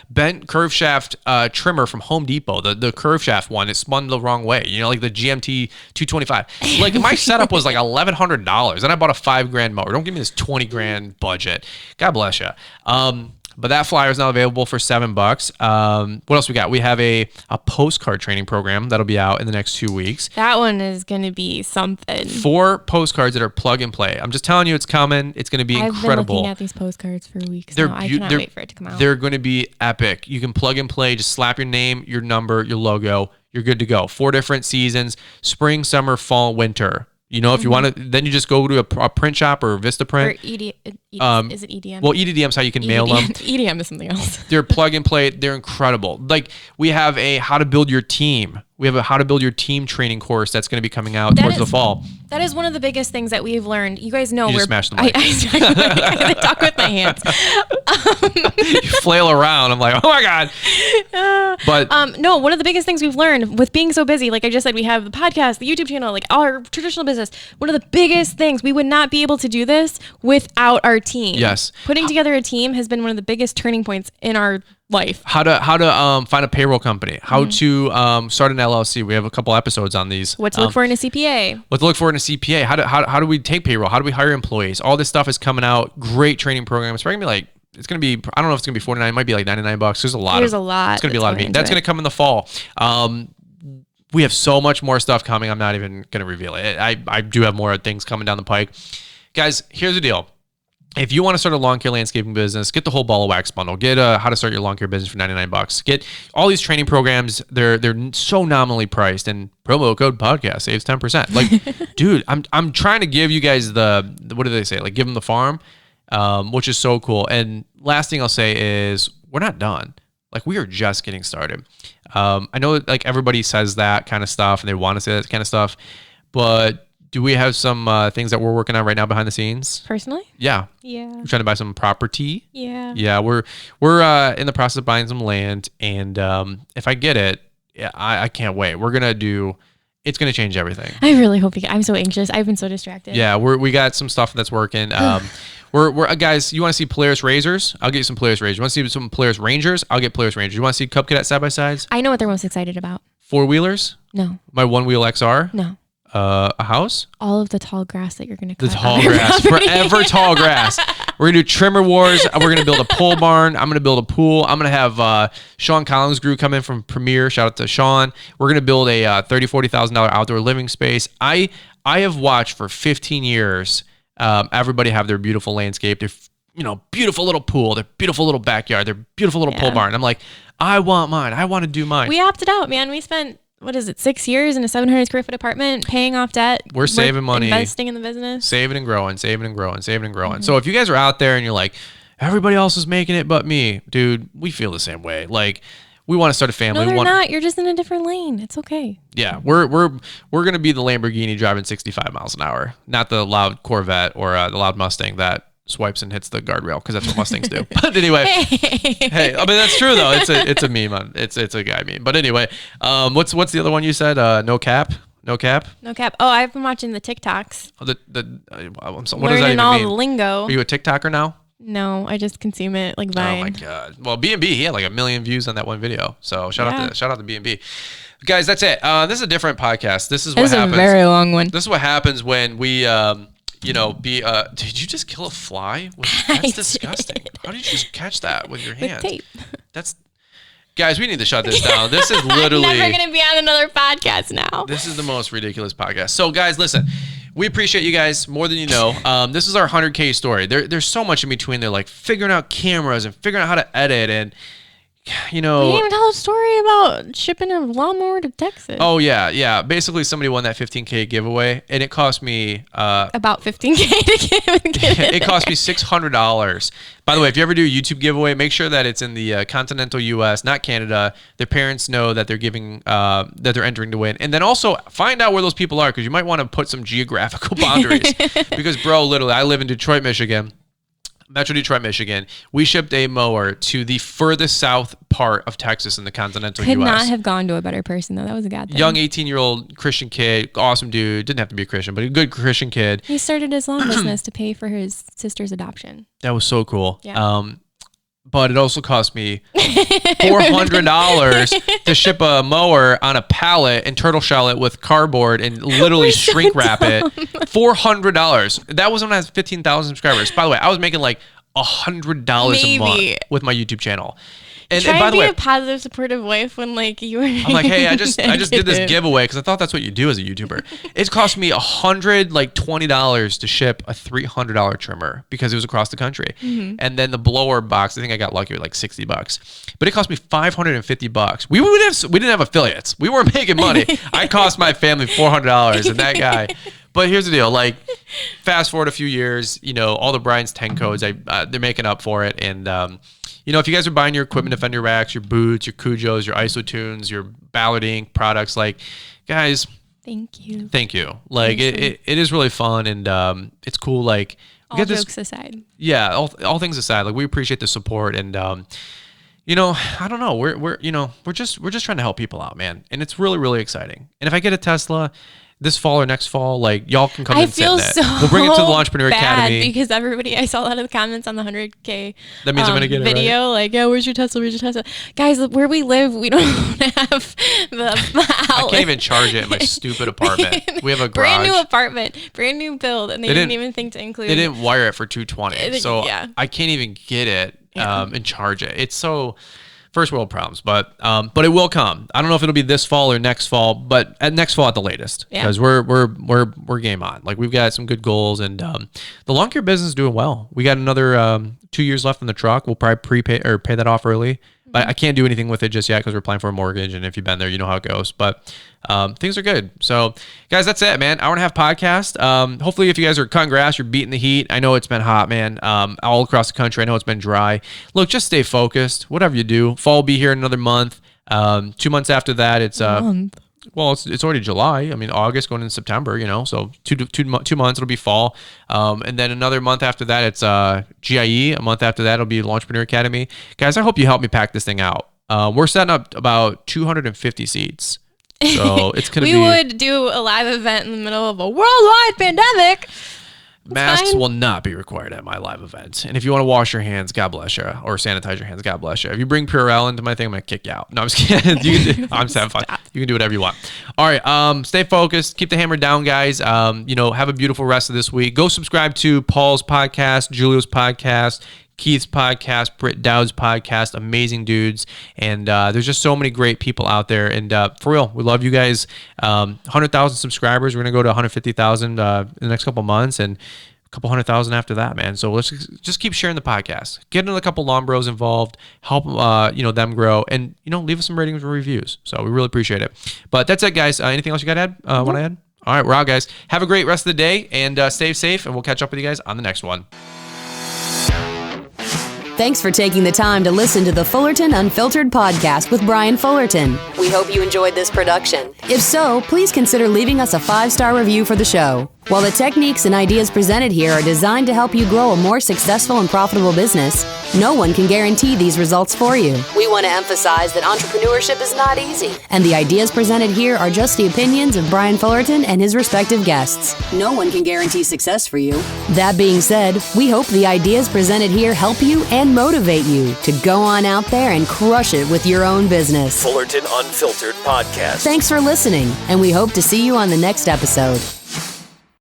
bent curve shaft trimmer from Home Depot, the curve shaft one. It spun the wrong way, like the GMT 225. Like my setup was like $1,100, and I bought a $5,000 mower. Don't give me this 20 grand budget. God bless you. But that flyer is now available for $7. What else we got? We have a postcard training program that'll be out in the next 2 weeks. That one is going to be something. 4 postcards that are plug and play. I'm just telling you, it's coming. It's going to be incredible. I've been looking at these postcards for weeks now. I cannot wait for it to come out. They're going to be epic. You can plug and play. Just slap your name, your number, your logo. You're good to go. 4 different seasons: spring, summer, fall, winter. If you want to, then you just go to a print shop or Vistaprint. Or is it EDM? Well, EDM is how you can mail them. EDM is something else. They're plug and play. They're incredible. Like we have a how to build your team. We have a how to build your team training course that's going to be coming out towards the fall. That is one of the biggest things that we've learned. You guys know we're smash the mic. I talk with my hands. You flail around. I'm like, oh my God. But no, one of the biggest things we've learned with being so busy, like I just said, we have the podcast, the YouTube channel, like our traditional business. One of the biggest things, we would not be able to do this without our team. Yes. Putting together a team has been one of the biggest turning points in our life. How to find a payroll company, how to start an LLC. We have a couple episodes on these. What to look for in a CPA. What to look for in a CPA. How do we take payroll? How do we hire employees? All this stuff is coming out. Great training program. It's probably gonna be like, it's gonna be, I don't know if it's gonna be $49. It might be like $99. There's a lot. It's gonna be a lot of meat. That's gonna come in the fall. We have so much more stuff coming. I'm not even gonna reveal it. I do have more things coming down the pike. Guys, here's the deal. If you want to start a lawn care landscaping business, get the whole ball of wax bundle. Get how to start your lawn care business for $99. Get all these training programs. They're so nominally priced, and promo code podcast saves 10%. Like, dude, I'm trying to give you guys the what do they say? Like, give them the farm, which is so cool. And last thing I'll say is we're not done. Like, we are just getting started. I know like everybody says that kind of stuff, and they want to say that kind of stuff, but do we have some things that we're working on right now behind the scenes? Personally? Yeah. Yeah. We're trying to buy some property. Yeah. Yeah, we're in the process of buying some land, and if I get it, yeah, I can't wait. We're gonna do it's going to change everything. I really hope I'm so anxious. I've been so distracted. Yeah, we got some stuff that's working. We're guys, you want to see Polaris Razors? I'll get you some Polaris Razors. You want to see some Polaris Rangers? I'll get Polaris Rangers. You want to see Cub Cadet side-by-sides? I know what they're most excited about. 4-wheelers? No. My one-wheel XR? No. A house? All of the tall grass that you're going to cut. The tall grass. Forever tall grass. We're going to do trimmer wars. We're going to build a pole barn. I'm going to build a pool. I'm going to have Sean Collins' crew come in from Premier. Shout out to Sean. We're going to build a $30,000, $40,000 outdoor living space. I have watched for 15 years everybody have their beautiful landscape, their beautiful little pool, their beautiful little backyard, their beautiful little pole barn. I'm like, I want mine. I want to do mine. We opted out, man. We spent 6 years in a 700 square foot apartment, paying off debt. We're saving money, investing in the business, saving and growing. Mm-hmm. So if you guys are out there and you're like, everybody else is making it but me, dude, we feel the same way. Like, we want to start a family. No, they're not. You're just in a different lane. It's okay. Yeah, we're gonna be the Lamborghini driving 65 miles an hour, not the loud Corvette or the loud Mustang that swipes and hits the guardrail, because that's what Mustangs do. But anyway, hey, I mean, that's true though. It's a meme. It's a guy meme. But anyway, what's the other one you said? No cap. Oh, I've been watching the TikToks. Oh, I'm sorry, Learning what does that even all mean? the lingo. Are you a TikToker now? No, I just consume it like Vine. Oh my god. Well, B&B, he had like 1 million views on that one video. So shout out to B&B. Guys, that's it. This is a different podcast. This is what happens. This is a very long one. This is what happens when we did you just kill a fly? That's disgusting. How did you just catch that with your hand? With tape. Guys, we need to shut this down. This is literally I'm never gonna be on another podcast now. This is the most ridiculous podcast. So guys, listen. We appreciate you guys more than you know. This is our 100K story. There's so much in between there, like figuring out cameras and figuring out how to edit, and we didn't even tell a story about shipping a lawnmower to Texas. Oh yeah. Basically, somebody won that 15K giveaway, and it cost me about 15K to give it. It cost me $600. By the way, if you ever do a YouTube giveaway, make sure that it's in the continental U.S., not Canada. Their parents know that they're giving that they're entering to win, and then also find out where those people are, because you might want to put some geographical boundaries. Because bro, literally, I live in Detroit, Michigan. Metro Detroit, Michigan. We shipped a mower to the furthest south part of Texas in the continental U.S. Could not have gone to a better person, though. That was a god thing. Young 18-year-old Christian kid, awesome dude. Didn't have to be a Christian, but a good Christian kid. He started his lawn business to pay for his sister's adoption. That was so cool. Yeah. But it also cost me $400 to ship a mower on a pallet and turtle shell it with cardboard and literally shrink wrap it. $400. That was when I had 15,000 subscribers. By the way, I was making like $100 a month with my YouTube channol. And by the way, a positive, supportive wife when like you were. I'm like, hey, I just did this giveaway because I thought that's what you do as a YouTuber. It cost me $120 to ship a $300 trimmer because it was across the country, and then the blower box. I think I got lucky with like $60, but it cost me $550. We didn't have affiliates. We weren't making money. I cost my family $400, and that guy. But here's the deal. Like, fast forward a few years, all the Brian's 10 codes, they're making up for it, and. If you guys are buying your equipment defender racks, your boots, your Cujos, your IsoTunes, your Ballard Inc. products, like, guys, thank you. Like, it is really fun, and it's cool. Like, all jokes aside. Yeah, all things aside, like, we appreciate the support, and I don't know, we're just trying to help people out, man, and it's really, really exciting. And if I get a Tesla this fall or next fall, like, y'all can come and sit in it. We'll bring it to the Entrepreneur Academy. Because everybody, I saw a lot of the comments on the 100K that means I'm gonna get video, it, right? Like, yeah, where's your Tesla? Guys, where we live, we don't have the outlet. I can't even charge it in my stupid apartment. We have a garage. Brand new apartment, brand new build, and they didn't even think to include. They didn't wire it for 220, so yeah. I can't even get it and charge it. It's so first world problems, but it will come. I don't know if it'll be this fall or next fall, but next fall at the latest, because we're game on. Like, we've got some good goals, and the lawn care business is doing well. We got another 2 years left in the truck. We'll probably prepay or pay that off early. But I can't do anything with it just yet because we're applying for a mortgage, and if you've been there, you know how it goes. But things are good. So, guys, that's it, man. Hour and a half podcast. Hopefully, if you guys are cutting grass, you're beating the heat. I know it's been hot, man, all across the country. I know it's been dry. Look, just stay focused. Whatever you do, fall will be here in another month. 2 months after that, it's well, it's already July. I mean, August going into September, so two months, it'll be fall. And then another month after that, it's GIE. A month after that, it'll be Entrepreneur Academy. Guys, I hope you help me pack this thing out. We're setting up about 250 seats. So it's going to be... We would do a live event in the middle of a worldwide pandemic. Masks will not be required at my live event. And if you want to wash your hands, God bless you. Or sanitize your hands, God bless you. If you bring Purell into my thing, I'm going to kick you out. No, I'm just kidding. I'm just having fun. You can do whatever you want. All right. Stay focused. Keep the hammer down, guys. Have a beautiful rest of this week. Go subscribe to Paul's podcast, Julio's podcast, Keith's podcast, Britt Dowd's podcast. Amazing dudes. And there's just so many great people out there. And for real, we love you guys. 100,000 subscribers. We're going to go to 150,000 in the next couple months and a couple 100,000 after that, man. So let's just keep sharing the podcast. Get a couple lawn bros involved. Help them grow. And, leave us some ratings and reviews. So we really appreciate it. But that's it, guys. Anything else you got to add? Want to add? All right, we're out, guys. Have a great rest of the day and stay safe. And we'll catch up with you guys on the next one. Thanks for taking the time to listen to the Fullerton Unfiltered podcast with Brian Fullerton. We hope you enjoyed this production. If so, please consider leaving us a 5-star review for the show. While the techniques and ideas presented here are designed to help you grow a more successful and profitable business, no one can guarantee these results for you. We want to emphasize that entrepreneurship is not easy, and the ideas presented here are just the opinions of Brian Fullerton and his respective guests. No one can guarantee success for you. That being said, we hope the ideas presented here help you and motivate you to go on out there and crush it with your own business. Fullerton Unfiltered Podcast. Thanks for listening, and we hope to see you on the next episode.